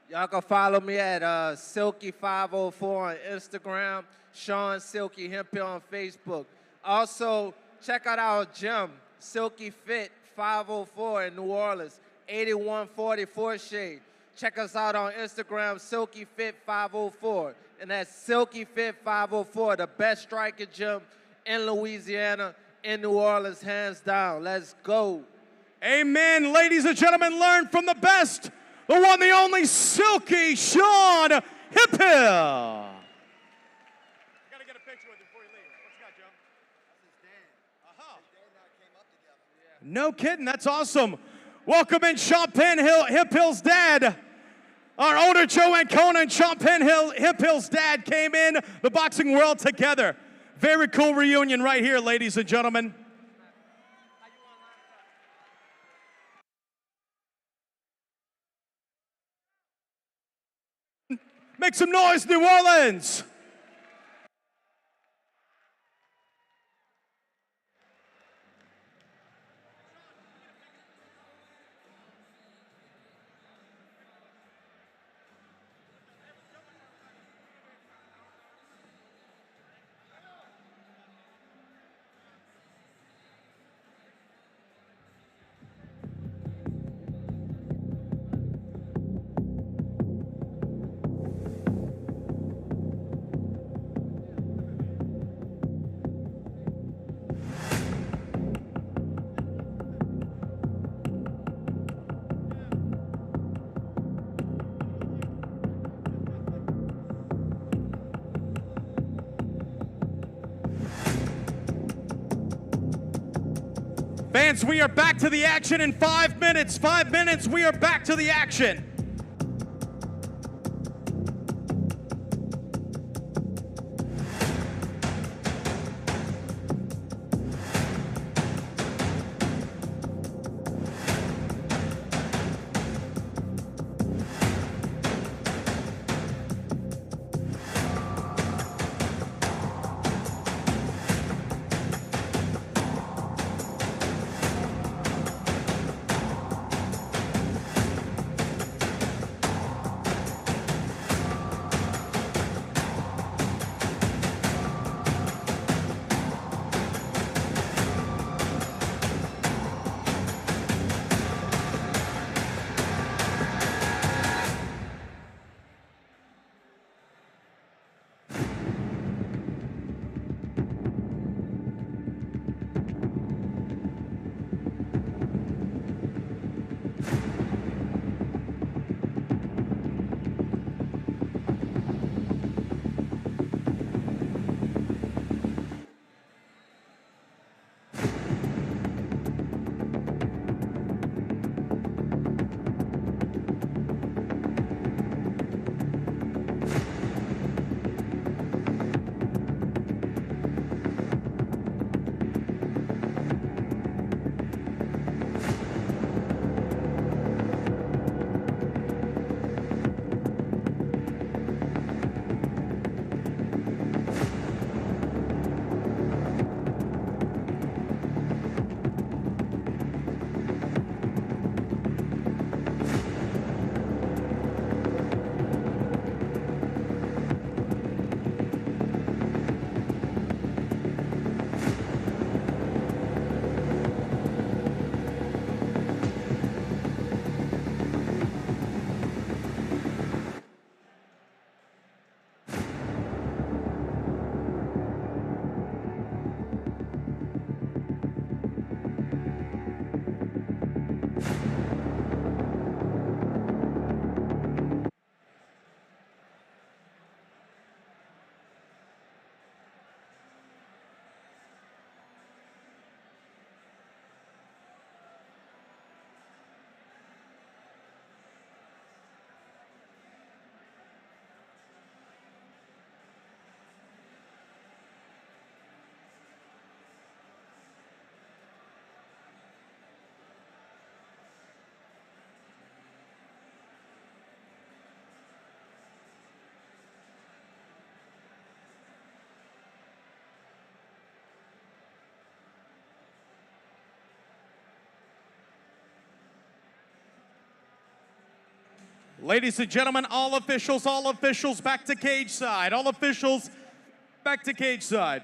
Y'all can follow me at Silky504 on Instagram, Sean Silky Hemphill on Facebook. Also, check out our gym, Silky Fit 504 in New Orleans, 8144 Shade. Check us out on Instagram, Silky Fit 504. And that's Silky Fit 504, the best striker gym in Louisiana, in New Orleans, hands down. Let's go. Amen. Ladies and gentlemen, learn from the best, the one, the only Silky Sean Hemphill. I gotta get a picture with you before you leave. What you got, Joe? That's his dad. Uh-huh. His dad and I came up together. No kidding, that's awesome. Welcome in Sean Hemphill's dad. Our owner, Joe Ancona, and Sean Hemphill's dad came in the boxing world together. Very cool reunion right here, ladies and gentlemen. Make some noise, New Orleans. Fans, we are back to the action in 5 minutes. 5 minutes, we are back to the action. Ladies and gentlemen, all officials back to cage side. All officials back to cage side.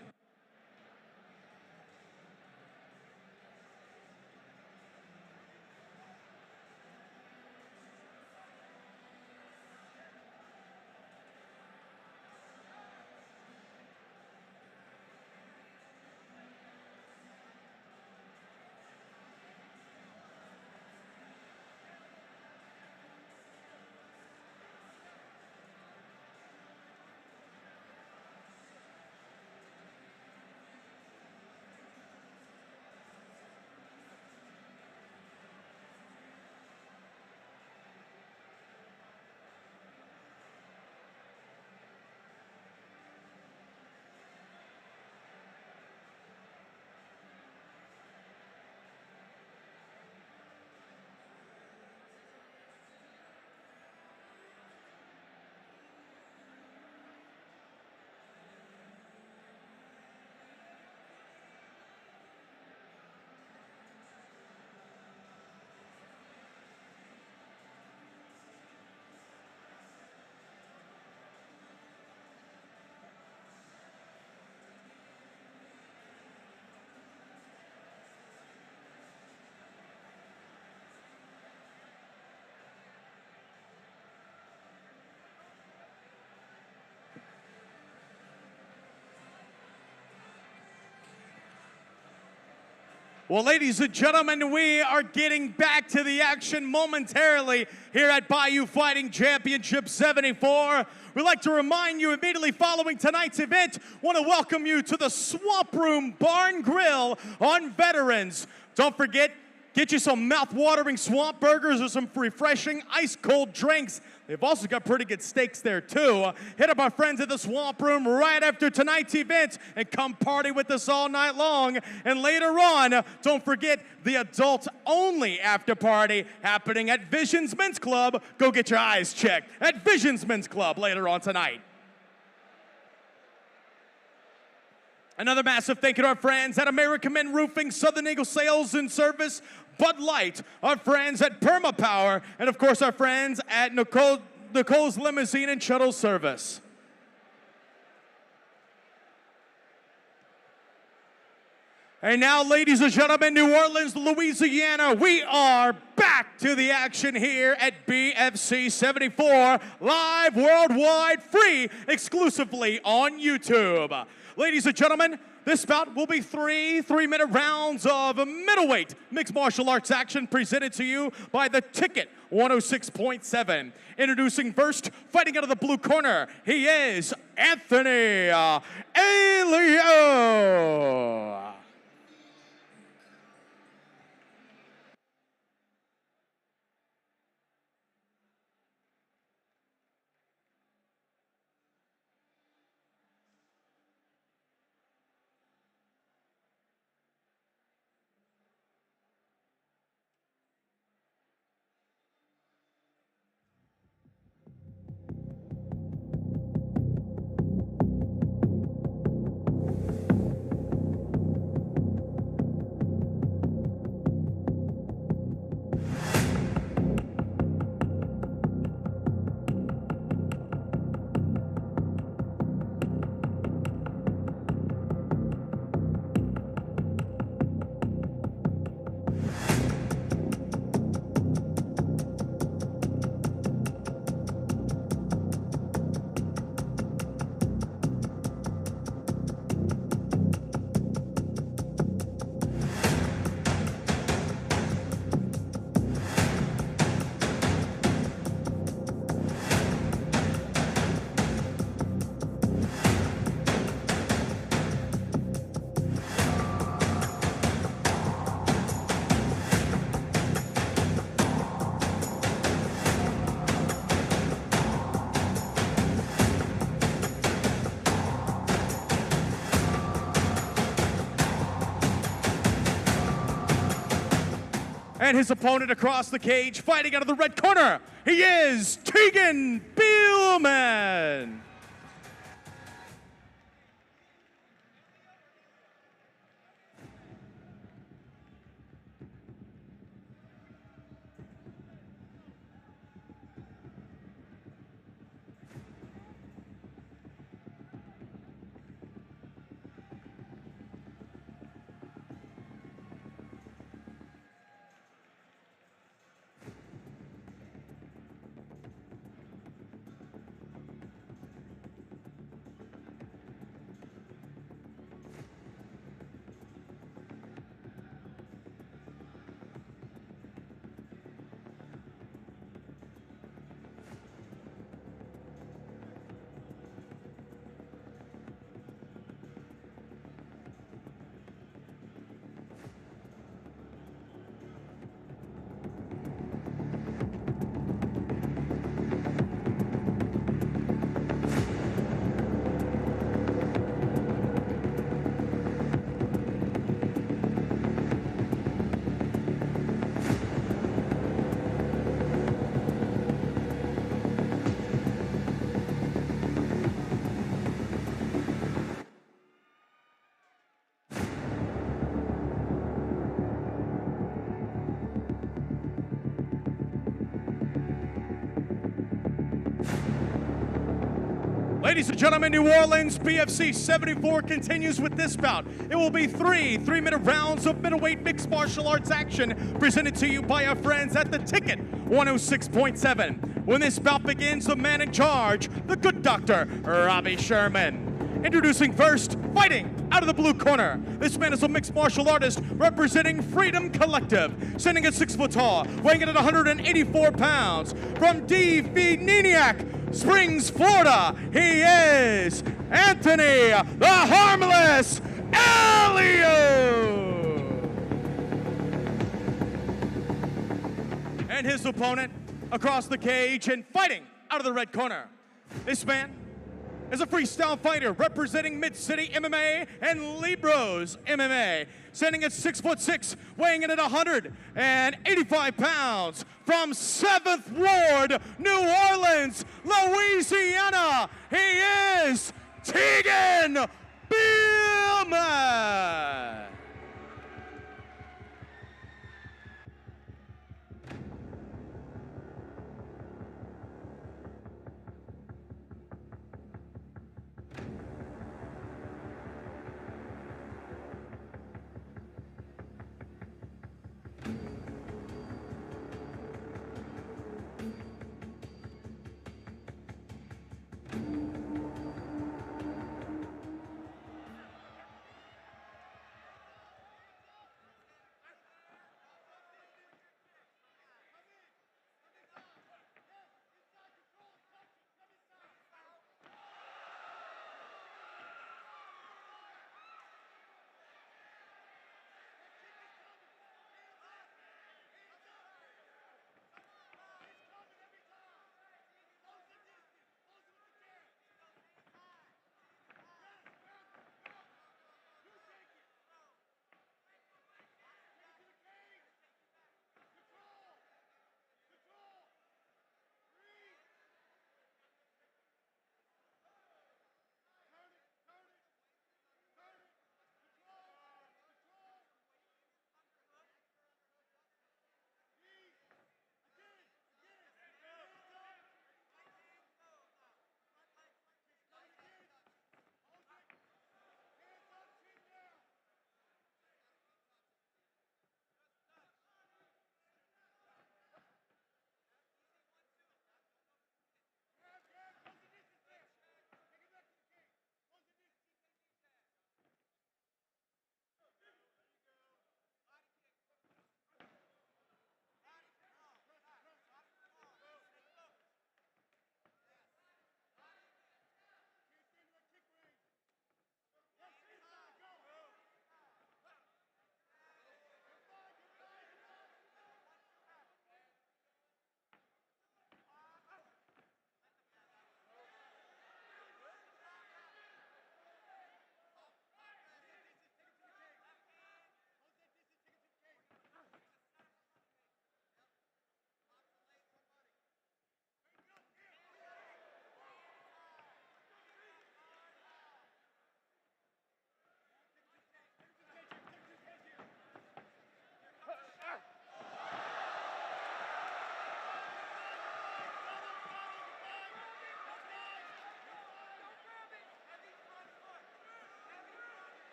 Well, ladies and gentlemen, we are getting back to the action momentarily here at Bayou Fighting Championship 74. We'd like to remind you immediately following tonight's event, want to welcome you to the Swamp Room Barn Grill on Veterans. Don't forget, get you some mouth-watering swamp burgers or some refreshing ice-cold drinks. They've also got pretty good steaks there, too. Hit up our friends at the Swamp Room right after tonight's event and come party with us all night long. And later on, don't forget the adult-only after party happening at Visions Men's Club. Go get your eyes checked at Visions Men's Club later on tonight. Another massive thank you to our friends at American Men Roofing, Southern Eagle Sales and Service, Bud Light, our friends at PermaPower, and of course our friends at Nicole's Limousine and Shuttle Service. And now, ladies and gentlemen, New Orleans, Louisiana, we are back to the action here at BFC 74, live worldwide, free, exclusively on YouTube. Ladies and gentlemen, this bout will be three-minute rounds of middleweight mixed martial arts action presented to you by the Ticket 106.7. Introducing first, fighting out of the blue corner, he is Anthony Alio. And his opponent across the cage, fighting out of the red corner, he is Tegan Bielman. Ladies and gentlemen, New Orleans BFC 74 continues with this bout. It will be three-minute rounds of middleweight mixed martial arts action presented to you by our friends at the Ticket 106.7. When this bout begins, the man in charge, the good doctor, Robbie Sherman. Introducing first, fighting out of the blue corner. This man is a mixed martial artist representing Freedom Collective, standing at 6 foot tall, weighing in at 184 pounds. From Feniac Springs, Florida, he is Anthony the Harmless Elio. And his opponent across the cage and fighting out of the red corner. This man is a freestyle fighter representing Mid-City MMA and Libros MMA, standing at 6'6", weighing in at 185 pounds. From 7th Ward, New Orleans, Louisiana, he is Tegan Billman.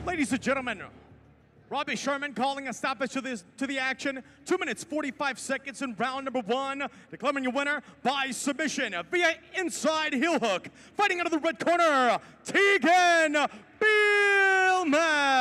Ladies and gentlemen, Robbie Sherman calling a stoppage to the action. 2 minutes, 45 seconds in round number 1. Declaring your winner by submission via inside heel hook. Fighting out of the red corner, Tegan Bielman.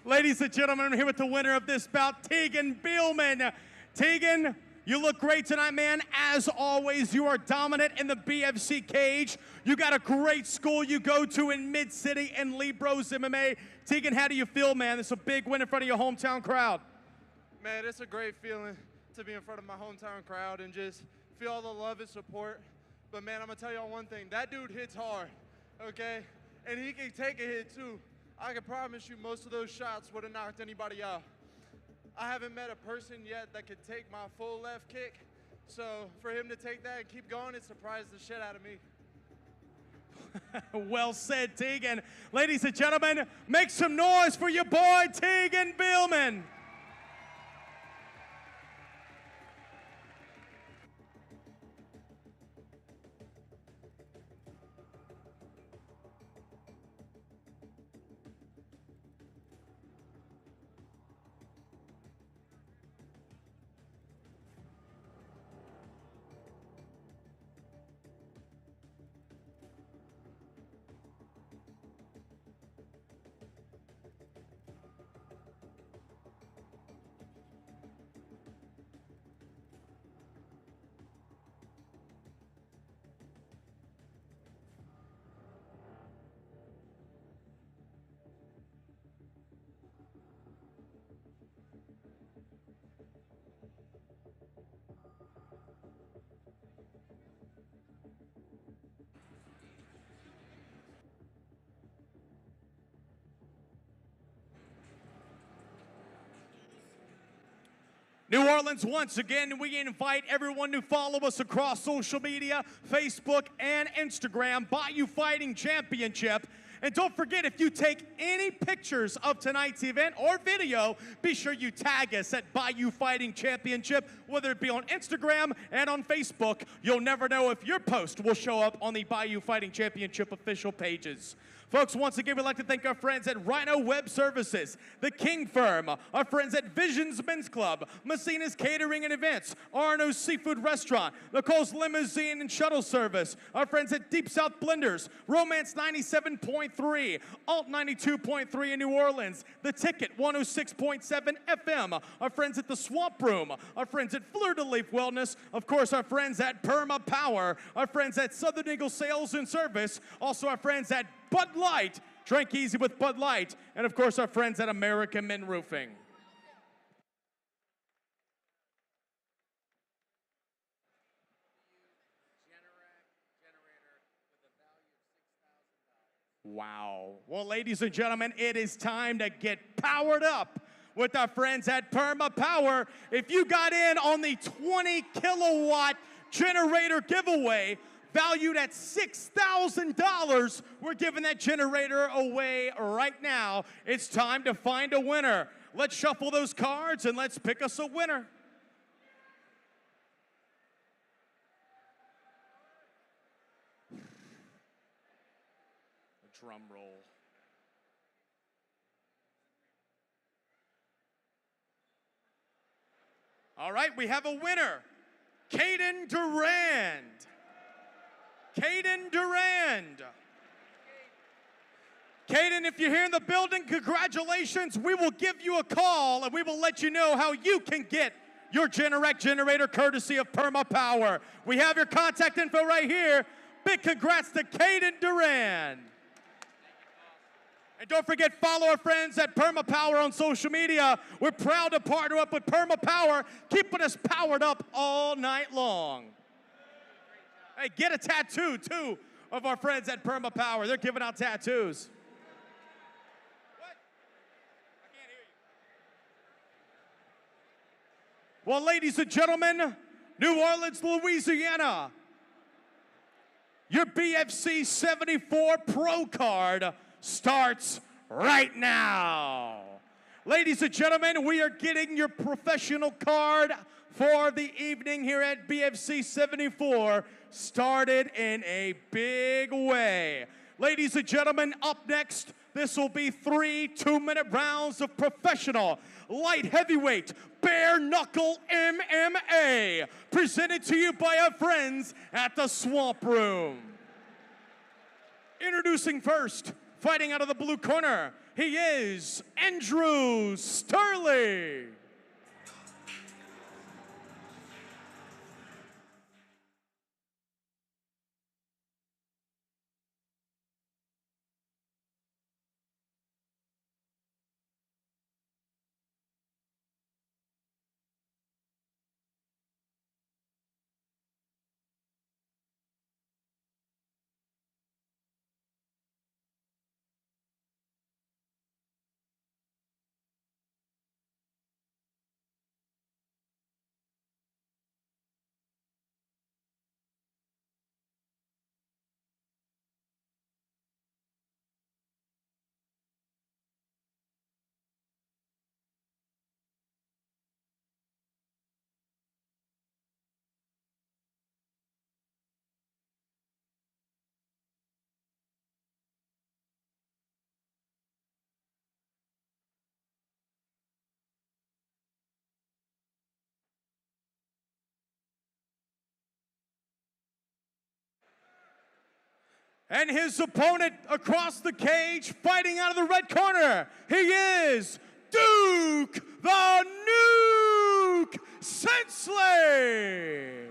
Ladies and gentlemen, I'm here with the winner of this bout, Tegan Bielman. Tegan, you look great tonight, man. As always, you are dominant in the BFC cage. You got a great school you go to in Mid-City and Lee Bros MMA. Tegan, how do you feel, man? It's a big win in front of your hometown crowd. Man, it's a great feeling to be in front of my hometown crowd and just feel all the love and support. But man, I'm gonna tell y'all one thing, that dude hits hard, okay? And he can take a hit too. I can promise you most of those shots would have knocked anybody out. I haven't met a person yet that could take my full left kick. So for him to take that and keep going, it surprised the shit out of me. Well said, Tegan. Ladies and gentlemen, make some noise for your boy, Tegan Bielman. New Orleans, once again, we invite everyone to follow us across social media, Facebook and Instagram, Bayou Fighting Championship. And don't forget, if you take any pictures of tonight's event or video, be sure you tag us at Bayou Fighting Championship, whether it be on Instagram and on Facebook. You'll never know if your post will show up on the Bayou Fighting Championship official pages. Folks, once again, we'd like to thank our friends at Rhino Web Services, The King Firm, our friends at Visions Men's Club, Messina's Catering and Events, Arno's Seafood Restaurant, Nicole's Limousine and Shuttle Service, our friends at Deep South Blenders, Romance 97.3, Alt 92.3 in New Orleans, The Ticket 106.7 FM, our friends at The Swamp Room, our friends at Fleur de Lis Wellness, of course, our friends at Perma Power, our friends at Southern Eagle Sales and Service, also our friends at Bud Light, drink easy with Bud Light, and of course our friends at American Men Roofing. Wow. Well, ladies and gentlemen, it is time to get powered up with our friends at Perma Power. If you got in on the 20 kilowatt generator giveaway, valued at $6,000. We're giving that generator away right now. It's time to find a winner. Let's shuffle those cards and let's pick us a winner. A drum roll. All right, we have a winner. Caden Durand. Caden Durand. Caden, if you're here in the building, congratulations. We will give you a call and we will let you know how you can get your Generac generator courtesy of Perma Power. We have your contact info right here. Big congrats to Caden Duran. And don't forget, follow our friends at Perma Power on social media. We're proud to partner up with Perma Power, keeping us powered up all night long. Hey, get a tattoo, too, of our friends at Perma Power. They're giving out tattoos. What? I can't hear you. Well, ladies and gentlemen, New Orleans, Louisiana, your BFC 74 Pro card starts right now. Ladies and gentlemen, we are getting your professional card for the evening here at BFC 74 started in a big way. Ladies and gentlemen, up next, this will be 3 2-minute rounds of professional light heavyweight bare knuckle MMA, presented to you by our friends at the Swamp Room. Introducing first, fighting out of the blue corner, he is Andrew Sterling. And his opponent across the cage, fighting out of the red corner, he is Duke the Nuke Sensley.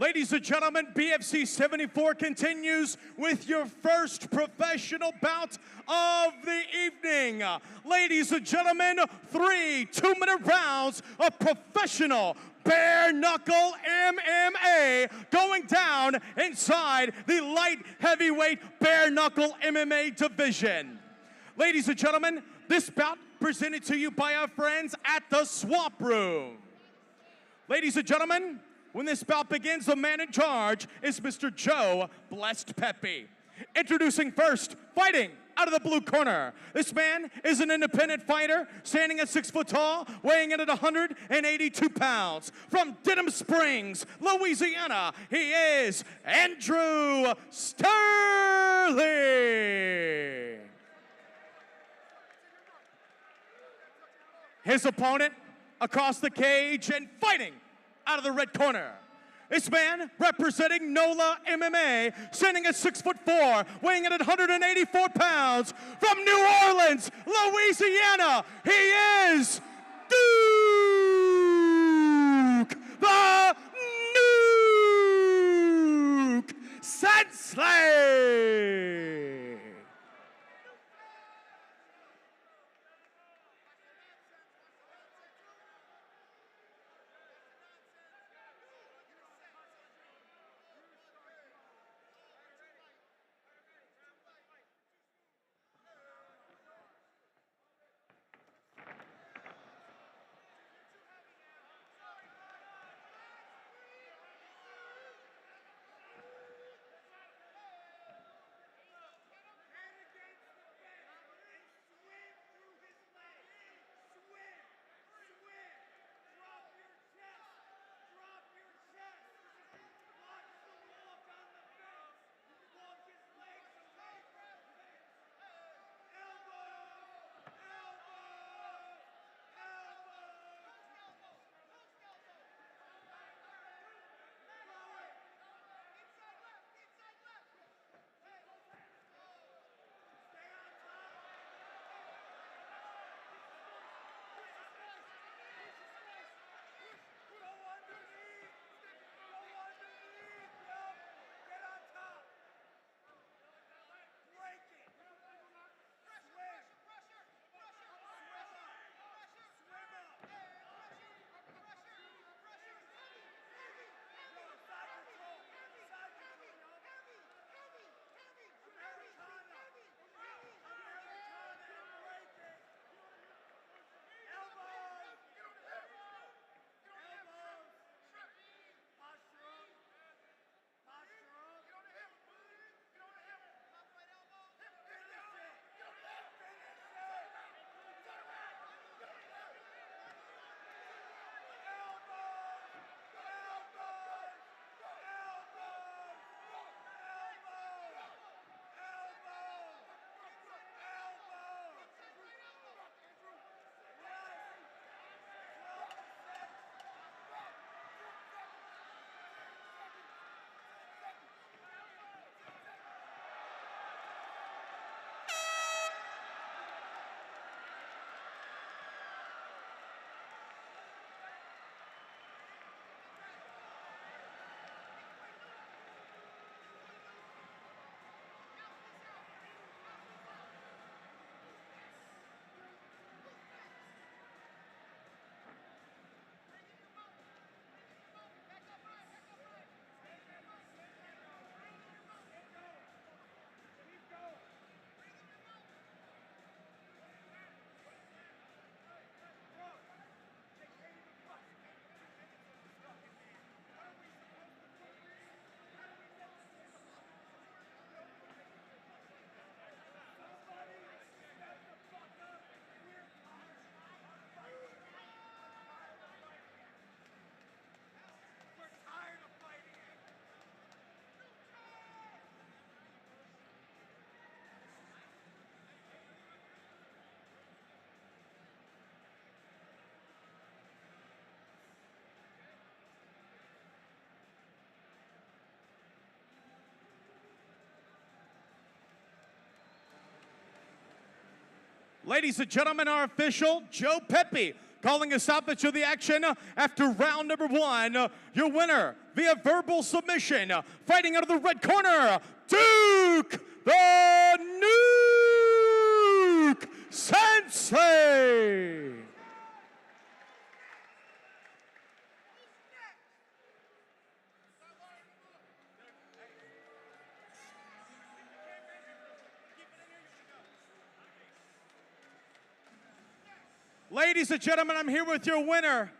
Ladies and gentlemen, BFC 74 continues with your first professional bout of the evening. Ladies and gentlemen, 3 2-minute rounds of professional bare knuckle MMA going down inside the light heavyweight bare knuckle MMA division. Ladies and gentlemen, this bout presented to you by our friends at the Swamp Room. Ladies and gentlemen, when this bout begins, the man in charge is Mr. Joe Blessed Pepe. Introducing first, fighting out of the blue corner. This man is an independent fighter, standing at 6 foot tall, weighing in at 182 pounds. From Denham Springs, Louisiana, he is Andrew Sterling. His opponent across the cage and fighting out of the red corner. This man representing NOLA MMA, standing at 6'4", weighing in at 184 pounds. From New Orleans, Louisiana, he is Duke the Nuke Sensei. Ladies and gentlemen, our official, Joe Pepe, calling us out to the action after round number 1. Your winner via verbal submission, fighting out of the red corner, Duke the Nuke Sensei. Ladies and gentlemen, I'm here with your winner,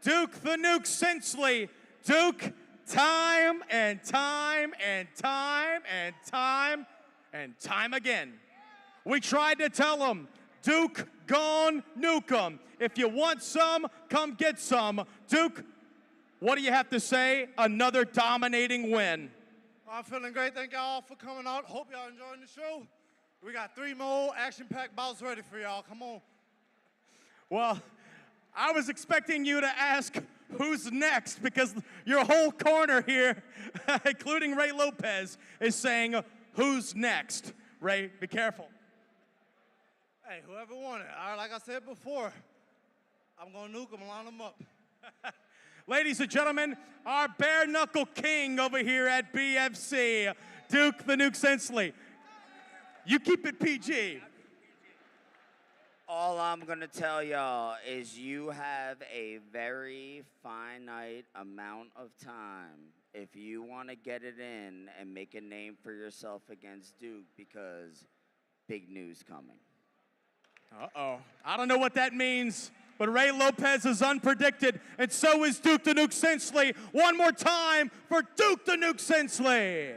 Duke the Nuke Sensei. Duke, time and time and time and time and time again, we tried to tell him, Duke gon' nuke 'em. If you want some, come get some. Duke, what do you have to say? Another dominating win. I'm feeling great. Thank y'all for coming out. Hope y'all enjoying the show. We got 3 more action-packed bouts ready for y'all. Come on. Well, I was expecting you to ask who's next because your whole corner here, including Ray Lopez, is saying who's next. Ray, be careful. Hey, whoever won it. All right, like I said before, I'm going to nuke them, line them up. Ladies and gentlemen, our bare knuckle king over here at BFC, Duke the Nuke Sensei. You keep it PG. All I'm gonna tell y'all is you have a very finite amount of time if you want to get it in and make a name for yourself against Duke, because big news coming. Uh-oh. I don't know what that means, but Ray Lopez is unpredicted, and so is Duke the Nuke Sensei. One more time for Duke the Nuke Sensei.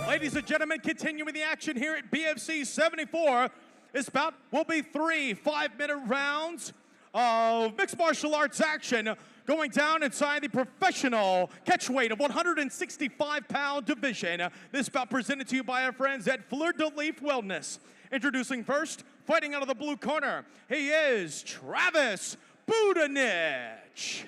Ladies and gentlemen, continuing the action here at BFC 74, this bout will be 3 5-minute rounds of mixed martial arts action going down inside the professional catchweight of 165-pound division. This bout presented to you by our friends at Fleur de Lis Wellness. Introducing first, fighting out of the blue corner, he is Travis Budanich.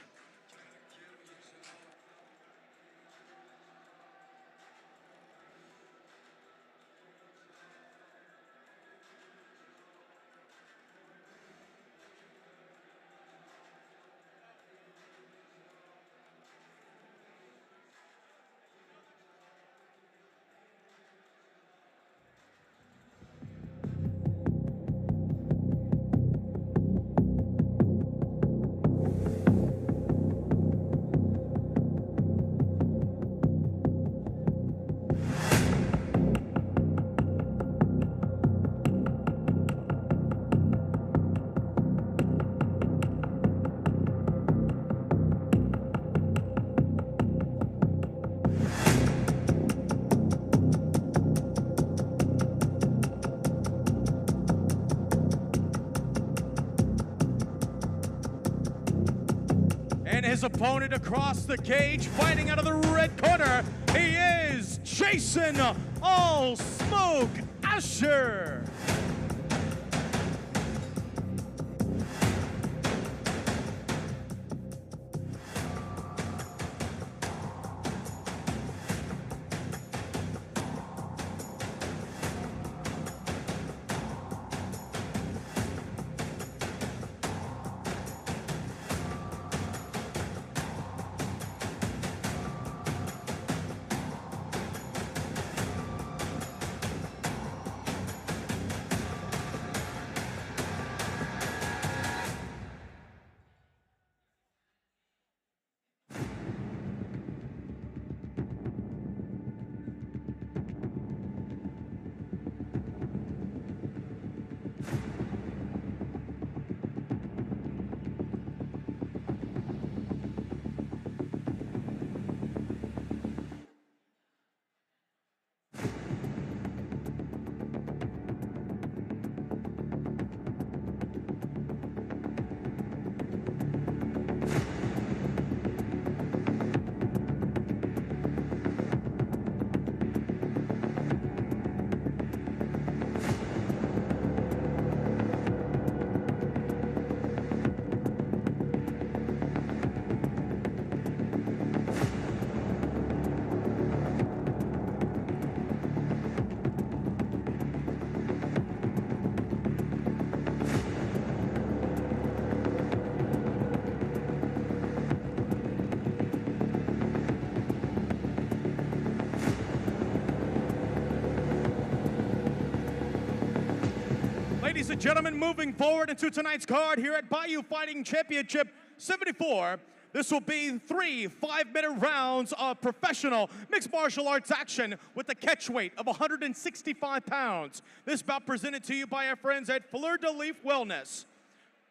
And his opponent across the cage, fighting out of the red corner, he is Jason All Smoke Asher. Ladies and gentlemen, moving forward into tonight's card here at Bayou Fighting Championship 74, this will be 3 5-minute rounds of professional mixed martial arts action with a catchweight of 165 pounds. This bout presented to you by our friends at Fleur de Lis Wellness.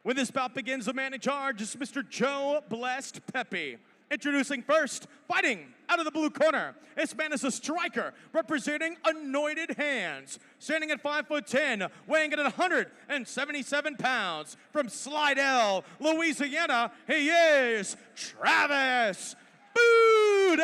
When this bout begins, the man in charge is Mr. Joe Blessed Pepe. Introducing first, fighting out of the blue corner. This man is a striker representing Anointed Hands. Standing at 5'10", weighing in at 177 pounds. From Slidell, Louisiana, he is Travis Budanich.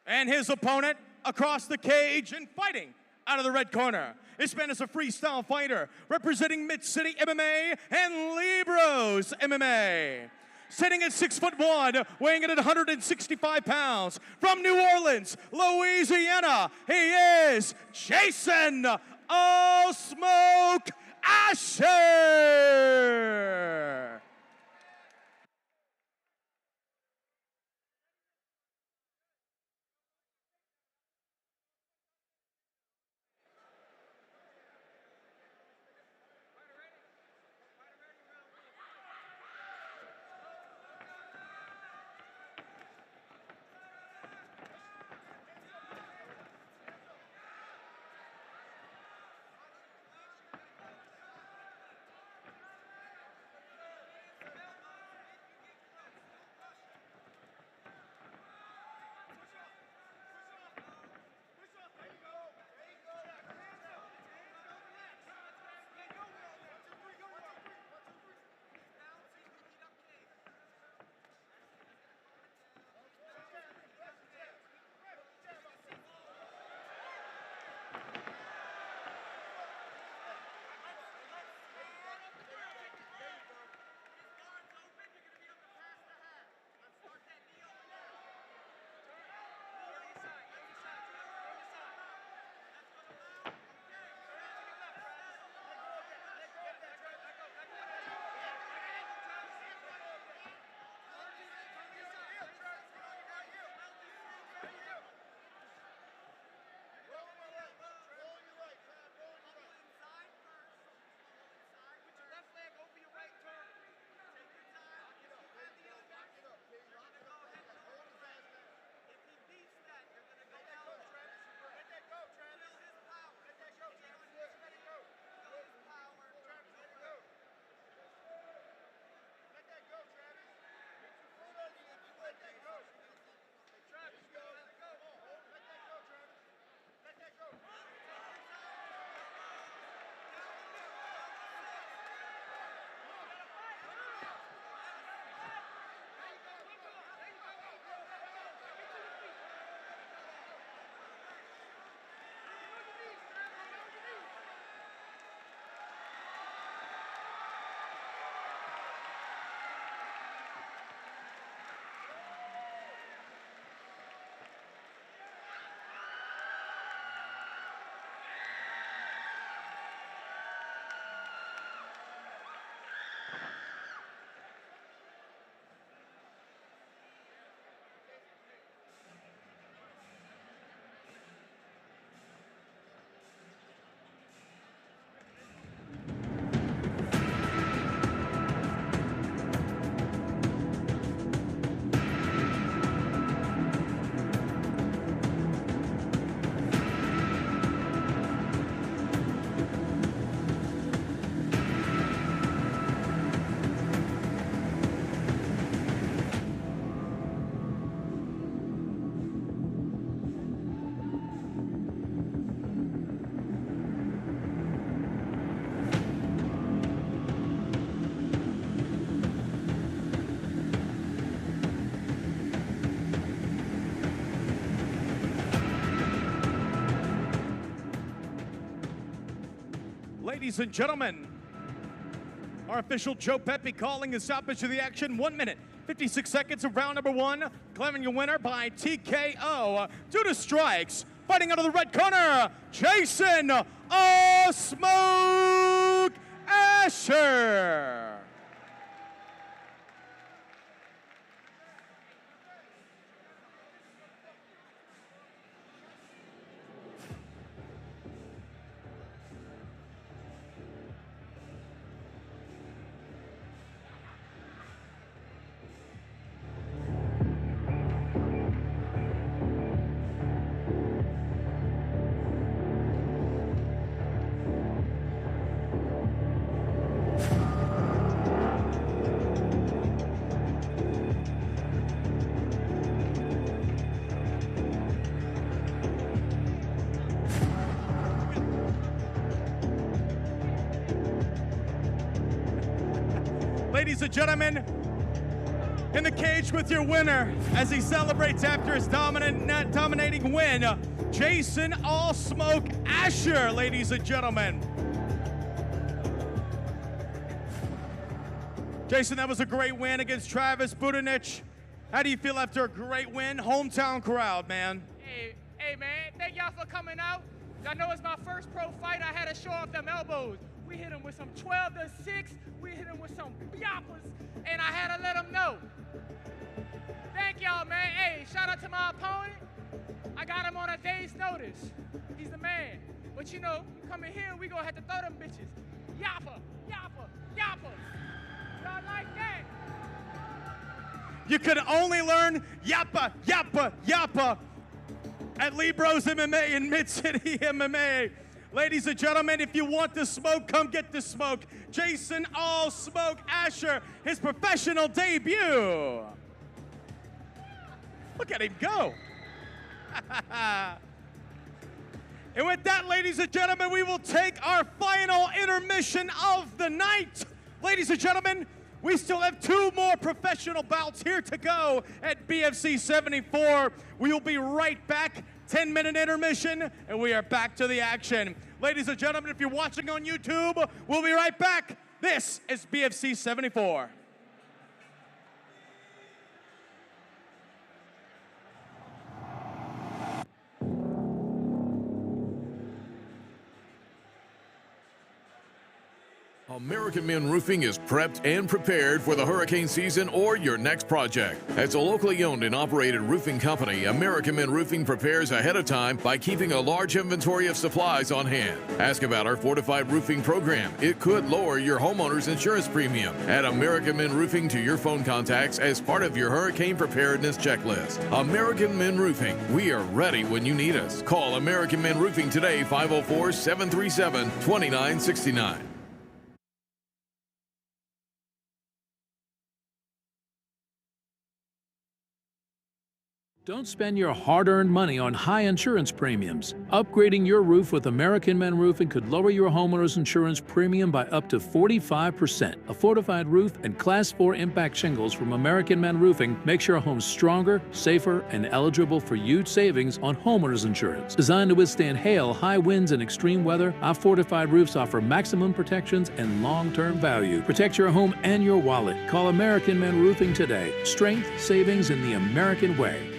And his opponent across the cage and fighting out of the red corner. This man is a freestyle fighter representing Mid-City MMA and Libros MMA. Sitting at 6'1", weighing in at 165 pounds. From New Orleans, Louisiana, he is Jason "Oh Smoke" Asher. Ladies and gentlemen, our official Joe Pepe calling the stoppage of the action. 1 minute, 56 seconds of round number 1. Declaring your winner by TKO due to strikes. Fighting out of the red corner, Jason "Oh Smoke" Asher. Ladies and gentlemen, in the cage with your winner as he celebrates after his dominating win, Jason All Smoke Asher, ladies and gentlemen. Jason, that was a great win against Travis Budanich. How do you feel after a great win? Hometown crowd, man. Hey man, thank y'all for coming out. I know it's my first pro fight. I had to show off them elbows. We hit him with some 12 to 6. We hit him with some yappers, and I had to let him know. Thank y'all, man. Hey, shout out to my opponent. I got him on a day's notice. He's the man. But you know, coming here, we gonna have to throw them bitches. Yapper, yapper, yapper. Y'all like that? You could only learn yappa, yappa, yappa at Libros MMA and Mid-City MMA. Ladies and gentlemen, if you want the smoke, come get the smoke. Jason All Smoke Asher, his professional debut. Look at him go. And with that, ladies and gentlemen, we will take our final intermission of the night. Ladies and gentlemen, we still have 2 more professional bouts here to go at BFC 74. We will be right back. 10-minute intermission, and we are back to the action. Ladies and gentlemen, if you're watching on YouTube, we'll be right back. This is BFC 74. American Men Roofing is prepped and prepared for the hurricane season or your next project. As a locally owned and operated roofing company, American Men Roofing prepares ahead of time by keeping a large inventory of supplies on hand. Ask about our fortified roofing program. It could lower your homeowner's insurance premium. Add American Men Roofing to your phone contacts as part of your hurricane preparedness checklist. American Men Roofing. We are ready when you need us. Call American Men Roofing today, 504-737-2969. Don't spend your hard-earned money on high insurance premiums. Upgrading your roof with American Men Roofing could lower your homeowner's insurance premium by up to 45%. A fortified roof and Class 4 impact shingles from American Men Roofing makes your home stronger, safer, and eligible for huge savings on homeowner's insurance. Designed to withstand hail, high winds, and extreme weather, our fortified roofs offer maximum protections and long-term value. Protect your home and your wallet. Call American Men Roofing today. Strength, savings in the American way.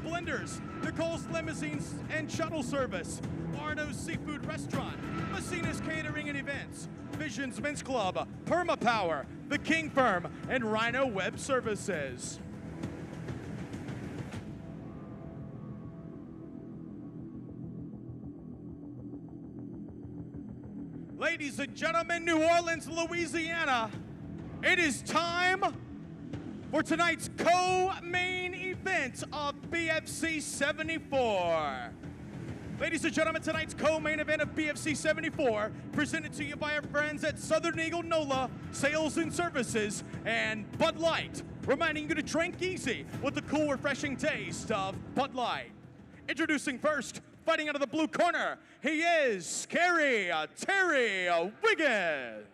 Blenders, Nicole's Limousines and Shuttle Service, Arno's Seafood Restaurant, Messina's Catering and Events, Visions Men's Club, Permapower, The King Firm, and Rhino Web Services. Ladies and gentlemen, New Orleans, Louisiana, it is time for tonight's co-main event of BFC 74. Ladies and gentlemen, tonight's co-main event of BFC 74, presented to you by our friends at Southern Eagle NOLA Sales and Services and Bud Light, reminding you to drink easy with the cool, refreshing taste of Bud Light. Introducing first, fighting out of the blue corner, he is Scary Terry Wiggins.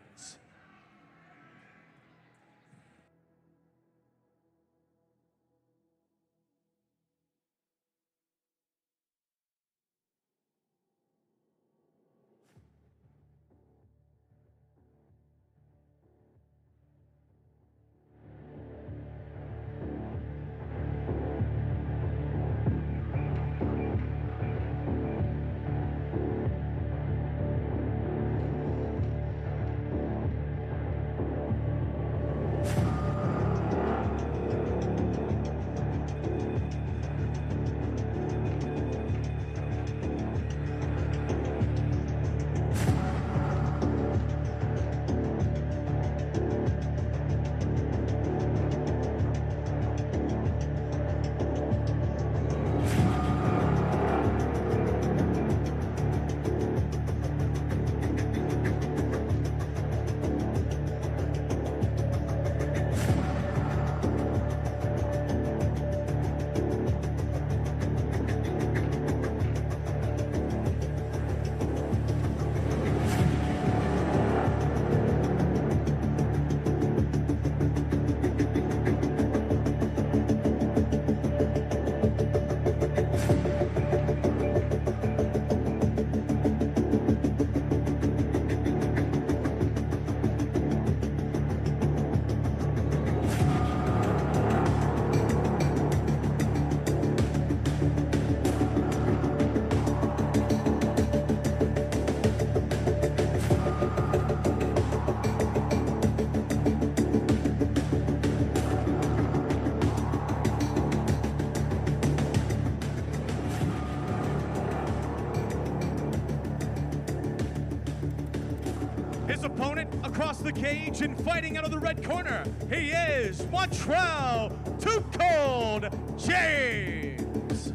His opponent across the cage and fighting out of the red corner, he is Montreal Too Cold James.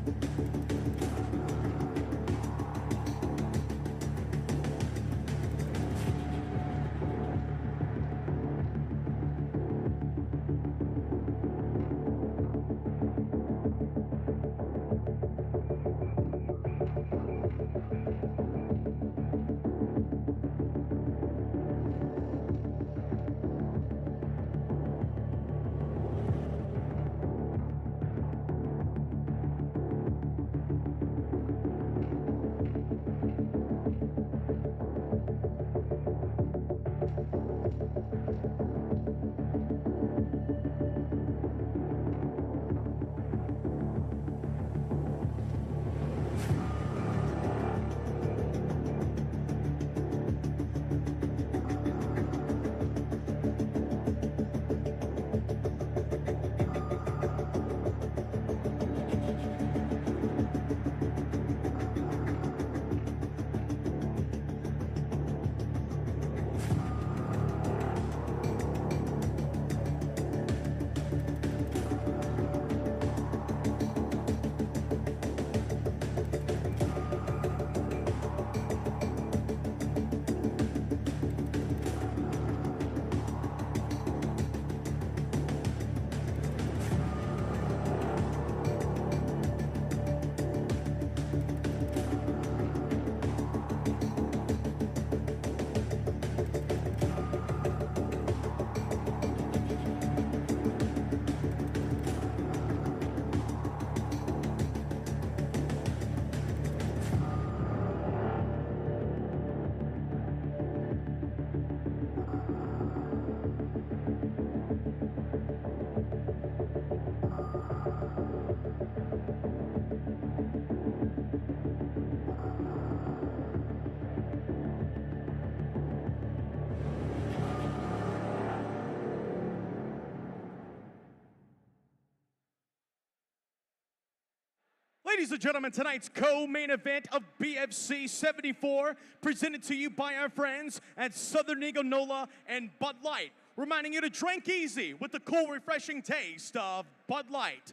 Ladies and gentlemen, tonight's co-main event of BFC 74, presented to you by our friends at Southern Eagle NOLA and Bud Light, reminding you to drink easy with the cool, refreshing taste of Bud Light.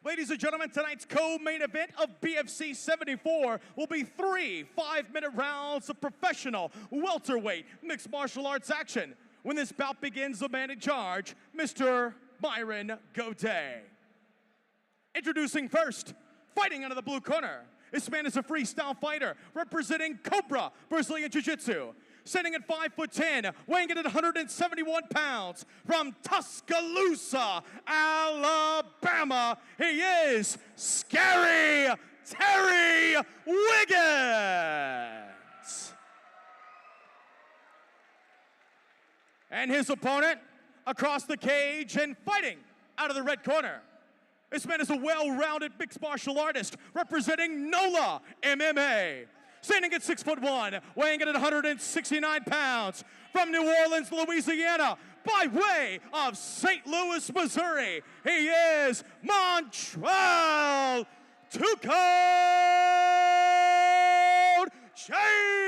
Ladies and gentlemen, tonight's co-main event of BFC 74 will be 3 5-minute rounds of professional welterweight mixed martial arts action. When this bout begins, the man in charge, Mr. Myron Godet. Introducing first, fighting out of the blue corner. This man is a freestyle fighter representing Cobra Brazilian Jiu-Jitsu. Sitting at 5'10", weighing in at 171 pounds, from Tuscaloosa, Alabama, he is Scary Terry Wiggins. And his opponent across the cage and fighting out of the red corner. This man is a well-rounded mixed martial artist representing NOLA MMA. Standing at 6'1", weighing in at 169 pounds, from New Orleans, Louisiana, by way of St. Louis, Missouri, he is Montreal Two-Code James.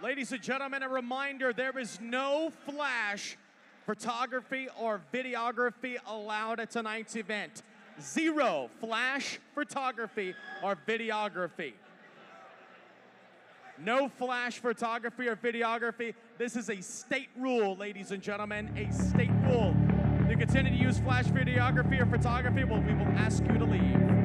Ladies and gentlemen, a reminder, there is no flash photography or videography allowed at tonight's event. Zero flash photography or videography. No flash photography or videography. This is a state rule, ladies and gentlemen, a state rule. If you continue to use flash videography or photography, well, we will ask you to leave.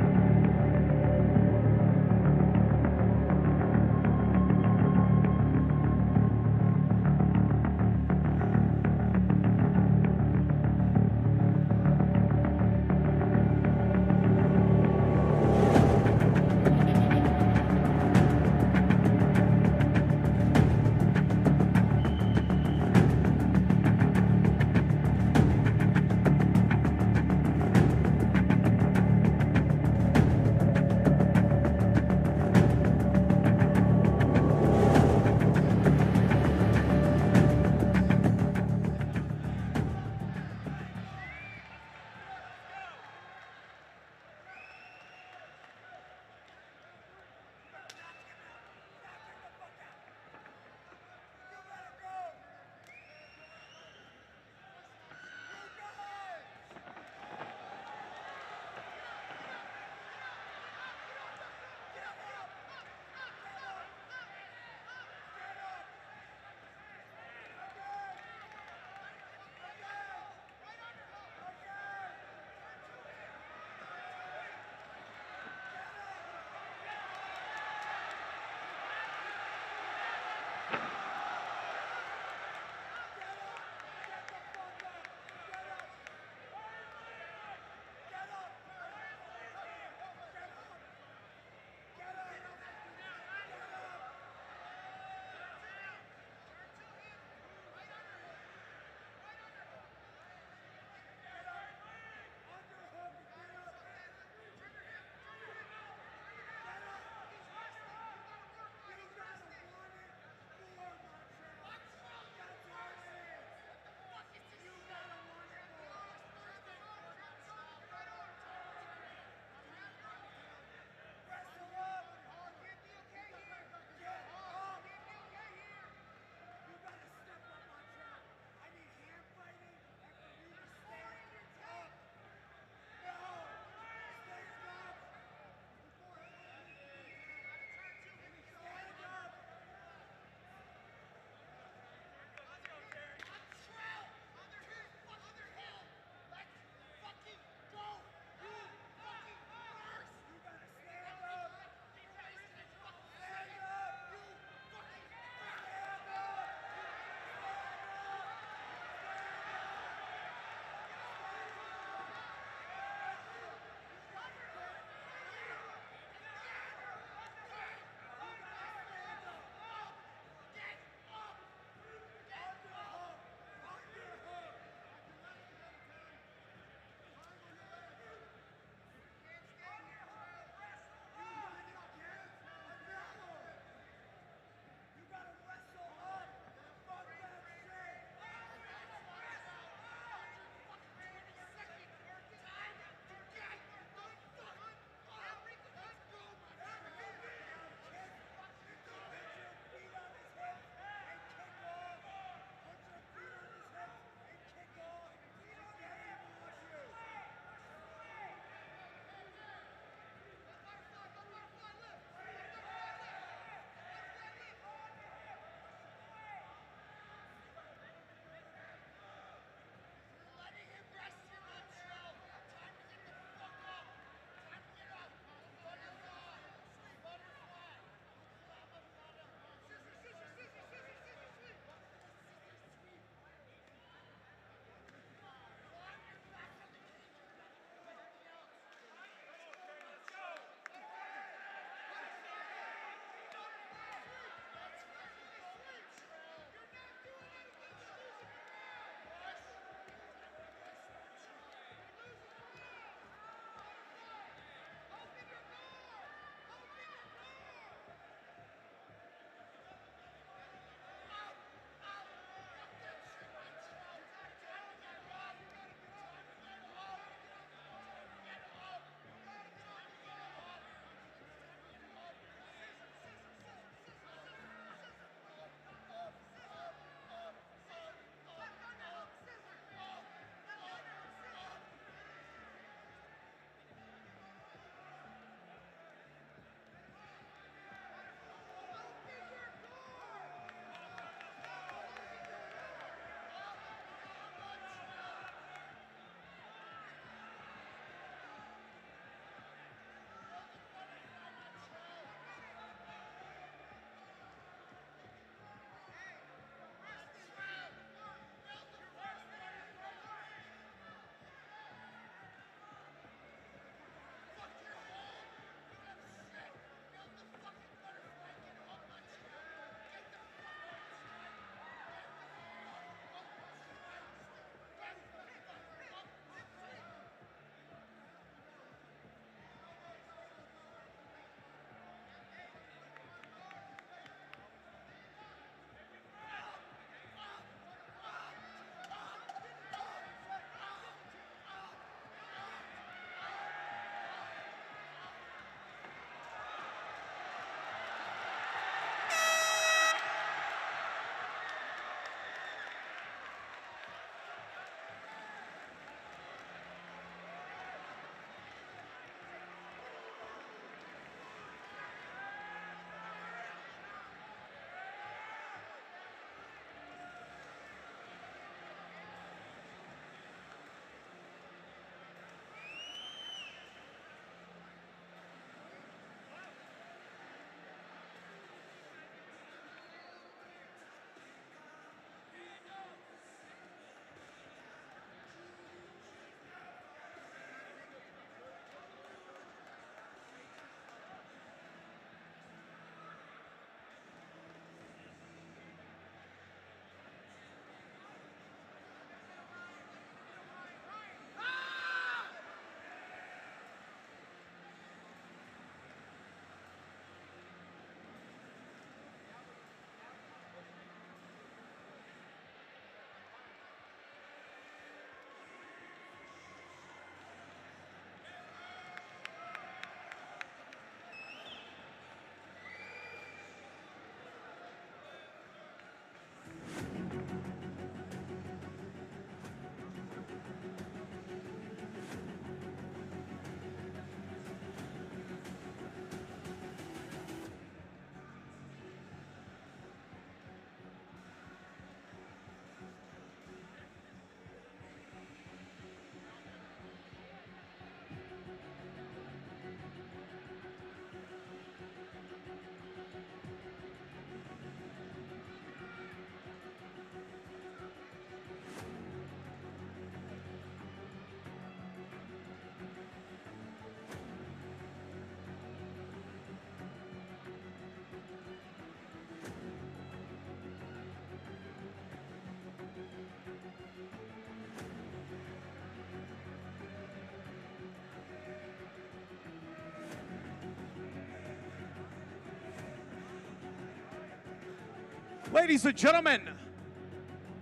Ladies and gentlemen,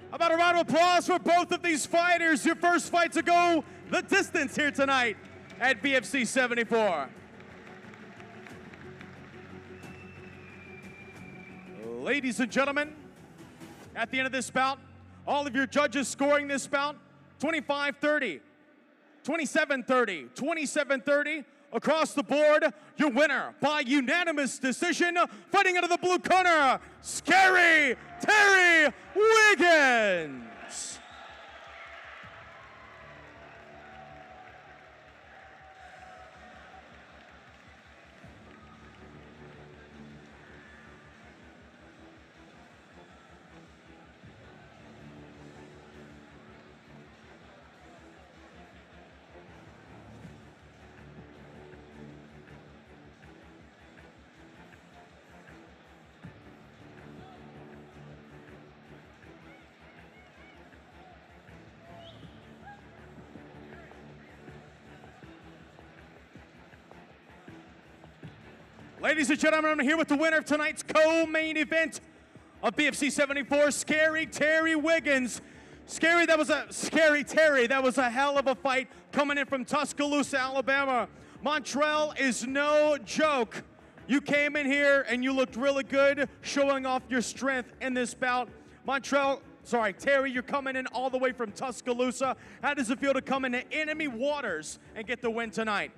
how about a round of applause for both of these fighters? Your first fight to go the distance here tonight at BFC 74. Ladies and gentlemen, at the end of this bout, all of your judges scoring this bout, 25-30, 27-30, 27-30. Across the board, your winner by unanimous decision, fighting out of the blue corner, Scary Terry Wiggins. Ladies and gentlemen, I'm here with the winner of tonight's co-main event of BFC 74, Scary Terry Wiggins. Scary Terry, that was a hell of a fight coming in from Tuscaloosa, Alabama. Montreal is no joke. You came in here and you looked really good, showing off your strength in this bout. Terry, you're coming in all the way from Tuscaloosa. How does it feel to come into enemy waters and get the win tonight?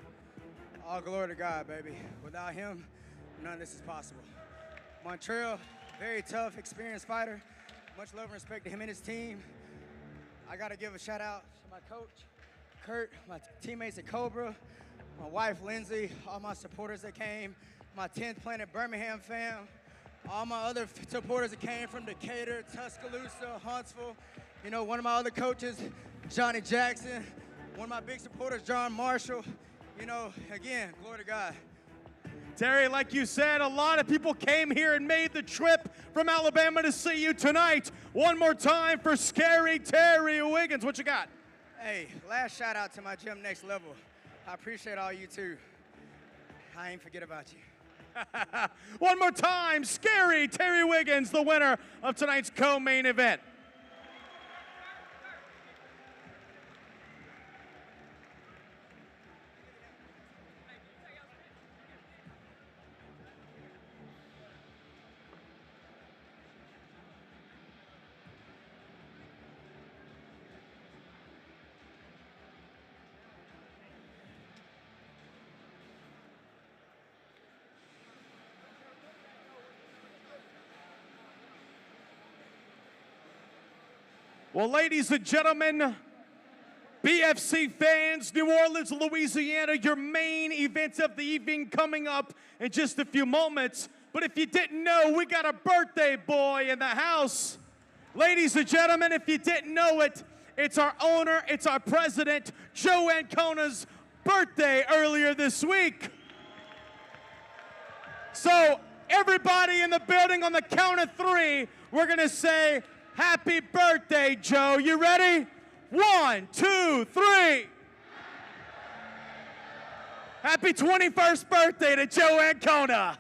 All glory to God, baby. Without him, none of this is possible. Montreal, very tough, experienced fighter. Much love and respect to him and his team. I got to give a shout out to my coach, Kurt, my teammates at Cobra, my wife, Lindsay, all my supporters that came, my 10th Planet Birmingham fam, all my other supporters that came from Decatur, Tuscaloosa, Huntsville. You know, one of my other coaches, Johnny Jackson, one of my big supporters, John Marshall. You know, again, glory to God. Terry, like you said, a lot of people came here and made the trip from Alabama to see you tonight. One more time for Scary Terry Wiggins. What you got? Hey, last shout out to my gym Next Level. I appreciate all you too. I ain't forget about you. One more time, Scary Terry Wiggins, the winner of tonight's co-main event. Well, ladies and gentlemen, BFC fans, New Orleans, Louisiana, your main event of the evening coming up in just a few moments. But if you didn't know, we got a birthday boy in the house. Ladies and gentlemen, if you didn't know it, it's our owner, it's our president, Joe Ancona's birthday earlier this week. So everybody in the building, on the count of three, we're gonna say, happy birthday, Joe. You ready? 1, 2, 3. Happy 21st birthday to Joe Ancona.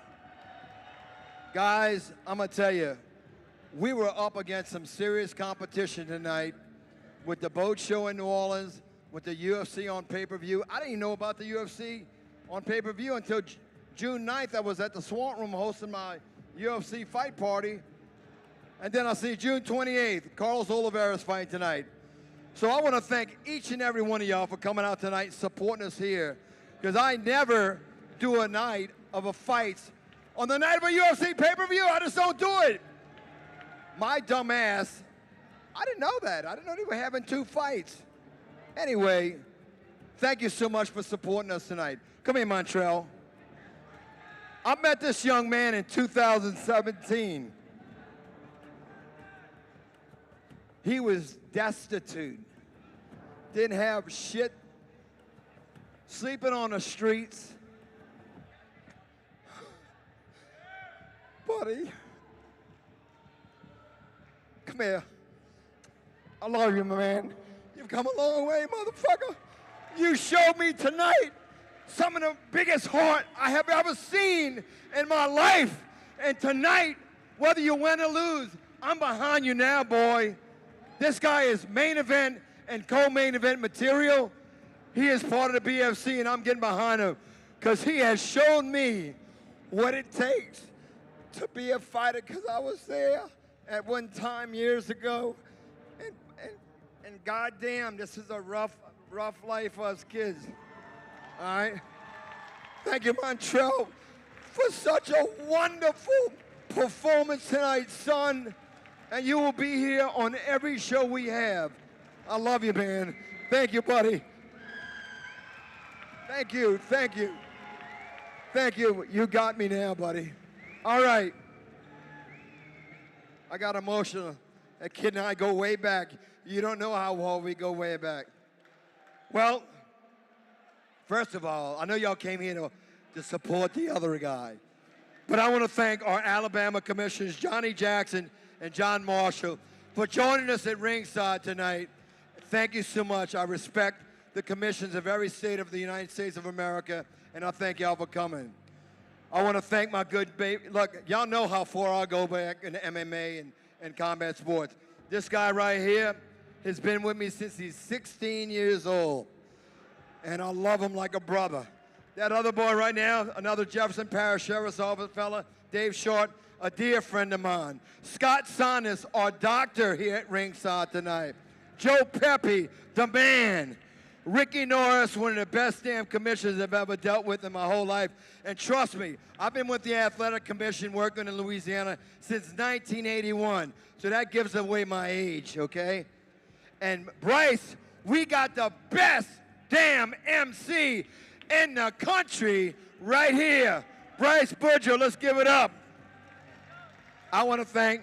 Guys, I'm going to tell you, we were up against some serious competition tonight with the boat show in New Orleans, with the UFC on pay-per-view. I didn't even know about the UFC on pay-per-view until June 9th. I was at the Swamp Room hosting my UFC fight party. And then I see June 28th, Carlos Oliveira's fighting tonight. So I want to thank each and every one of y'all for coming out tonight, supporting us here. Because I never do a night of a fight on the night of a UFC pay-per-view. I just don't do it. My dumb ass, I didn't know that. I didn't know they were having 2 fights. Anyway, thank you so much for supporting us tonight. Come here, Montreal. I met this young man in 2017. He was destitute, didn't have shit, sleeping on the streets. Buddy, come here. I love you, my man. You've come a long way, motherfucker. You showed me tonight some of the biggest heart I have ever seen in my life. And tonight, whether you win or lose, I'm behind you now, boy. This guy is main event and co-main event material. He is part of the BFC, and I'm getting behind him because he has shown me what it takes to be a fighter, because I was there at one time years ago, and goddamn, this is a rough life for us kids. All right? Thank you, Montreal, for such a wonderful performance tonight, son. And you will be here on every show we have. I love you, man. Thank you, buddy. Thank you, thank you. Thank you. You got me now, buddy. All right. I got emotional. That kid and I go way back. You don't know how well we go way back. Well, first of all, I know y'all came here to support the other guy. But I want to thank our Alabama commissioners, Johnny Jackson and John Marshall, for joining us at ringside tonight. Thank you so much. I respect the commissions of every state of the United States of America, and I thank y'all for coming. I want to thank my good baby. Look, y'all know how far I go back in MMA and combat sports. This guy right here has been with me since he's 16 years old, and I love him like a brother. That other boy right now, another Jefferson Parish Sheriff's Office fella, Dave Short, a dear friend of mine. Scott Saunders, our doctor here at ringside tonight. Joe Pepe, the man. Ricky Norris, one of the best damn commissioners I've ever dealt with in my whole life. And trust me, I've been with the Athletic Commission working in Louisiana since 1981. So that gives away my age, okay? And Bryce, we got the best damn MC in the country right here. Bryce Boudreaux, let's give it up. I want to thank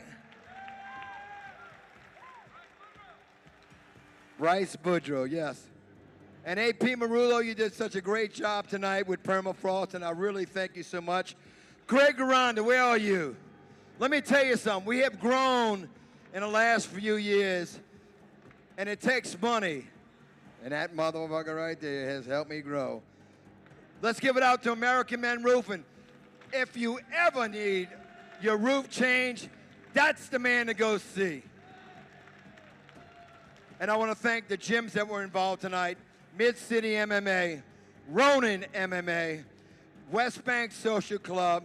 Bryce Boudreaux, yes. And AP Marullo, you did such a great job tonight with Permafrost, and I really thank you so much. Greg Garanda, where are you? Let me tell you something. We have grown in the last few years, and it takes money. And that motherfucker right there has helped me grow. Let's give it out to American Men Roofing. If you ever need your roof change, that's the man to go see. And I want to thank the gyms that were involved tonight. Mid-City MMA, Ronin MMA, West Bank Social Club,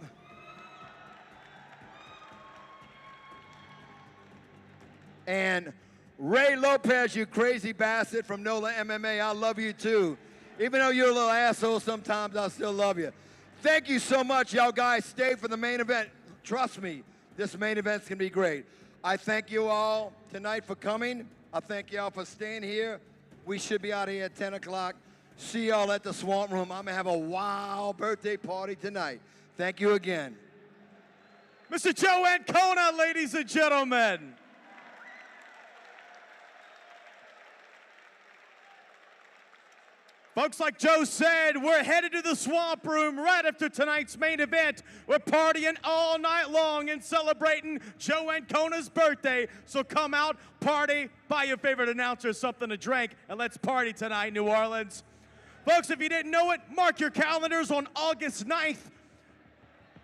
and Ray Lopez, you crazy bastard from NOLA MMA, I love you too. Even though you're a little asshole sometimes, I still love you. Thank you so much, y'all guys. Stay for the main event. Trust me, this main event's gonna be great. I thank you all tonight for coming. I thank y'all for staying here. We should be out here at 10 o'clock. See y'all at the Swamp Room. I'm gonna have a wild birthday party tonight. Thank you again. Mr. Joe Ancona, ladies and gentlemen. Folks, like Joe said, we're headed to the Swamp Room right after tonight's main event. We're partying all night long and celebrating Joe Ancona's birthday. So come out, party, buy your favorite announcer something to drink, and let's party tonight, New Orleans. Folks, if you didn't know it, mark your calendars on August 9th.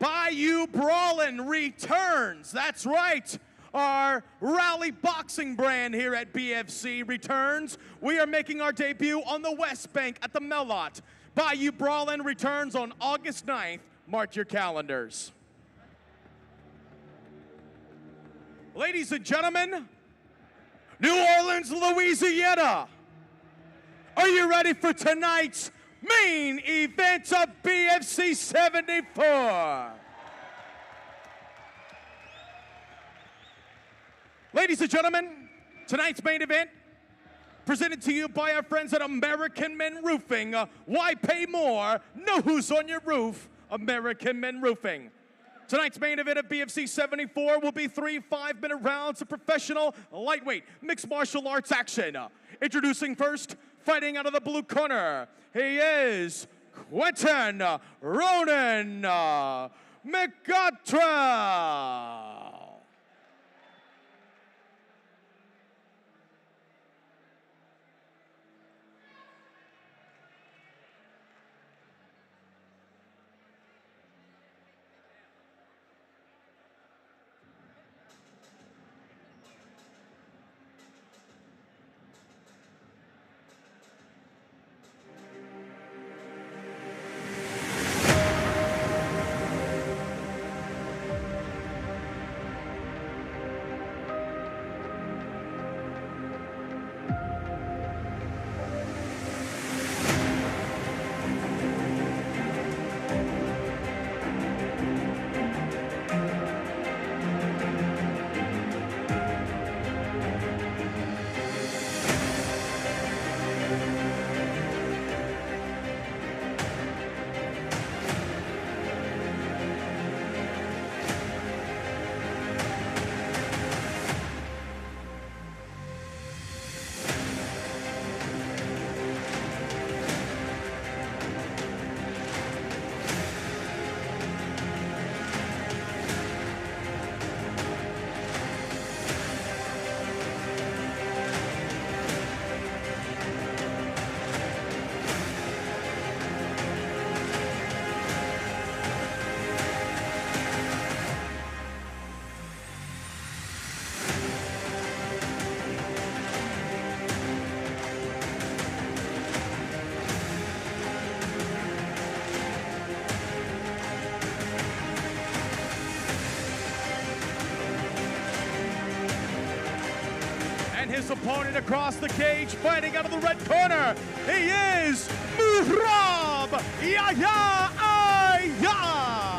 Bayou Brawlin' returns. That's right. Our rally boxing brand here at BFC returns. We are making our debut on the West Bank at the Melot. Bayou Brawlin' returns on August 9th. Mark your calendars. Ladies and gentlemen, New Orleans, Louisiana. Are you ready for tonight's main event of BFC 74? Ladies and gentlemen, tonight's main event presented to you by our friends at American Men Roofing. Why pay more? Know who's on your roof. American Men Roofing. Tonight's main event of BFC 74 will be 3 5-minute rounds of professional lightweight mixed martial arts action. Introducing first, fighting out of the blue corner, he is Quentin Ronan McGottram. his opponent across the cage, fighting out of the red corner. He is Muhrab Yahya Ayyash.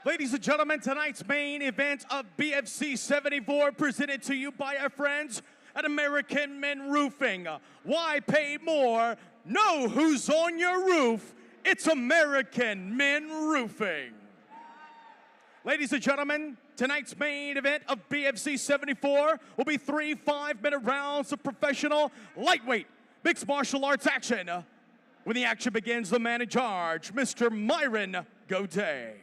Ladies and gentlemen, tonight's main event of BFC 74 presented to you by our friends at American Men Roofing. Why pay more? Know who's on your roof. It's American Men Roofing. Ladies and gentlemen, tonight's main event of BFC 74 will be 3 5-minute rounds of professional lightweight mixed martial arts action. When the action begins, the man in charge, Mr. Myron Godet.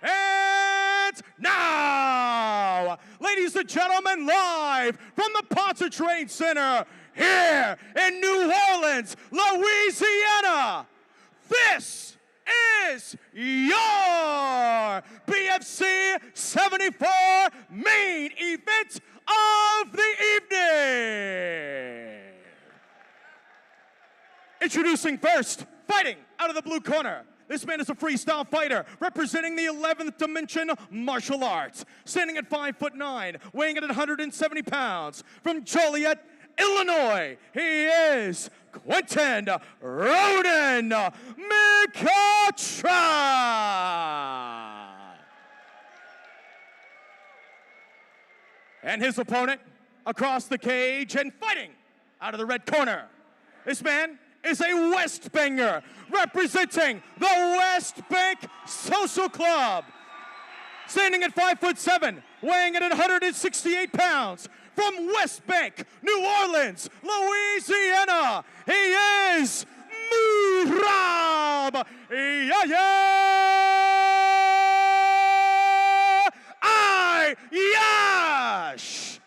And now, ladies and gentlemen, live from the Pontchartrain Center here in New Orleans, Louisiana, this is your BFC 74 main event of the evening. Introducing first, fighting out of the blue corner. This man is a freestyle fighter representing the 11th dimension martial arts. Standing at 5'9", weighing in at 170 pounds. From Joliet, Illinois, he is Quentin Roden McCutcheon. And his opponent across the cage and fighting out of the red corner. This man is a West Banger representing the West Bank Social Club. Standing at 5'7", weighing in at 168 pounds. From West Bank, New Orleans, Louisiana, he is Muhrab Yahya Ayyash.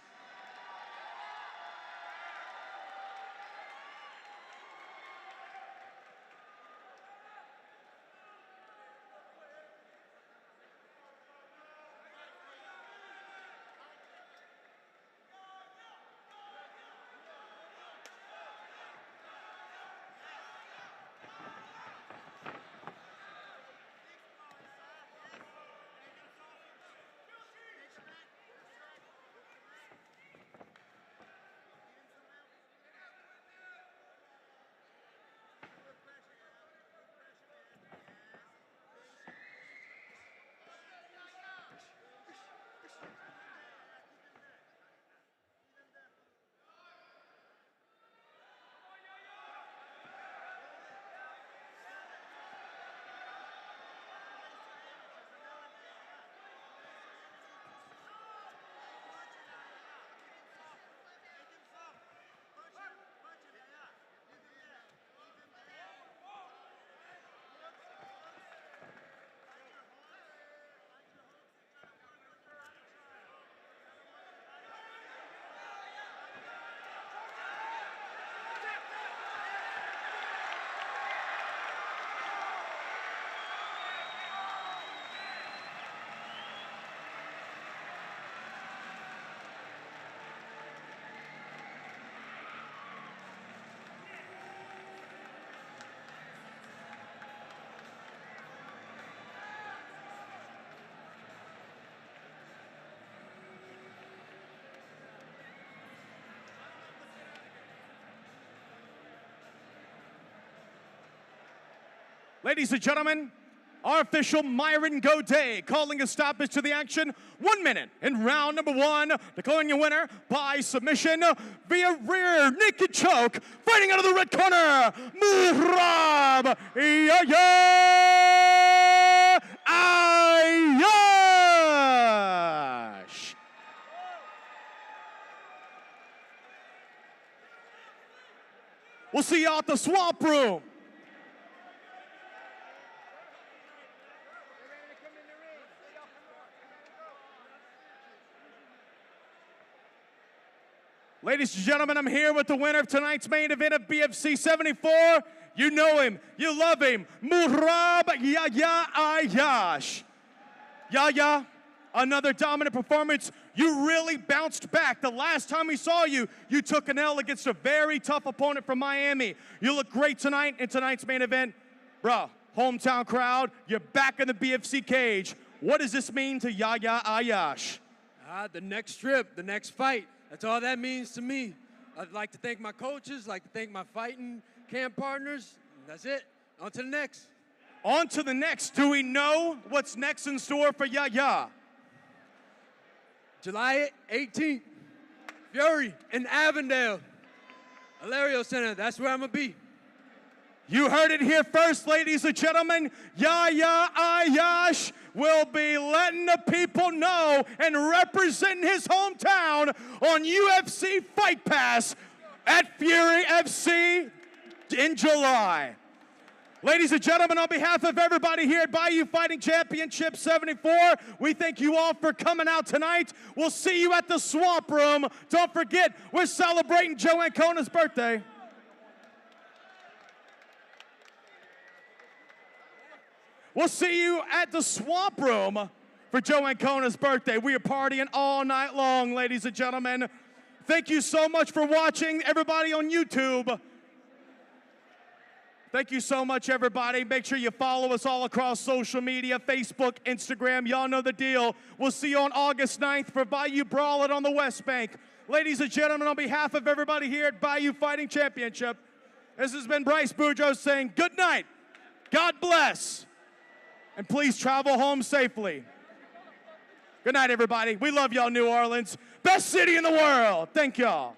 Ladies and gentlemen, our official Myron Godet calling a stoppage to the action. 1 minute in round number 1, declaring your winner by submission via rear naked choke, fighting out of the red corner, Muhrab Yahya Ayash. We'll see y'all at the swamp room. Ladies and gentlemen, I'm here with the winner of tonight's main event of BFC 74. You know him, you love him, Muhrab Yahya Ayash. Yahya, another dominant performance. You really bounced back. The last time we saw you, you took an L against a very tough opponent from Miami. You look great tonight in tonight's main event. Bro, hometown crowd, you're back in the BFC cage. What does this mean to Yahya Ayash? The next trip, the next fight. That's all that means to me. I'd like to thank my coaches, like to thank my fighting camp partners. That's it. On to the next. On to the next. Do we know what's next in store for Yahya? July 18th, Fury in Avondale, Hilario Center. That's where I'm going to be. You heard it here first, ladies and gentlemen. Yahya Ayash will be letting the people know and representing his hometown on UFC Fight Pass at Fury FC in July. Ladies and gentlemen, on behalf of everybody here at Bayou Fighting Championship 74, we thank you all for coming out tonight. We'll see you at the Swamp Room. Don't forget, we're celebrating Joe Ancona's birthday. We'll see you at the Swamp Room for Joe Ancona's birthday. We are partying all night long, ladies and gentlemen. Thank you so much for watching, everybody on YouTube. Thank you so much, everybody. Make sure you follow us all across social media, Facebook, Instagram. Y'all know the deal. We'll see you on August 9th for Bayou Brawling on the West Bank. Ladies and gentlemen, on behalf of everybody here at Bayou Fighting Championship, this has been Bryce Boudreaux saying good night, God bless, and please travel home safely. Good night, everybody. We love y'all, New Orleans. Best city in the world. Thank y'all.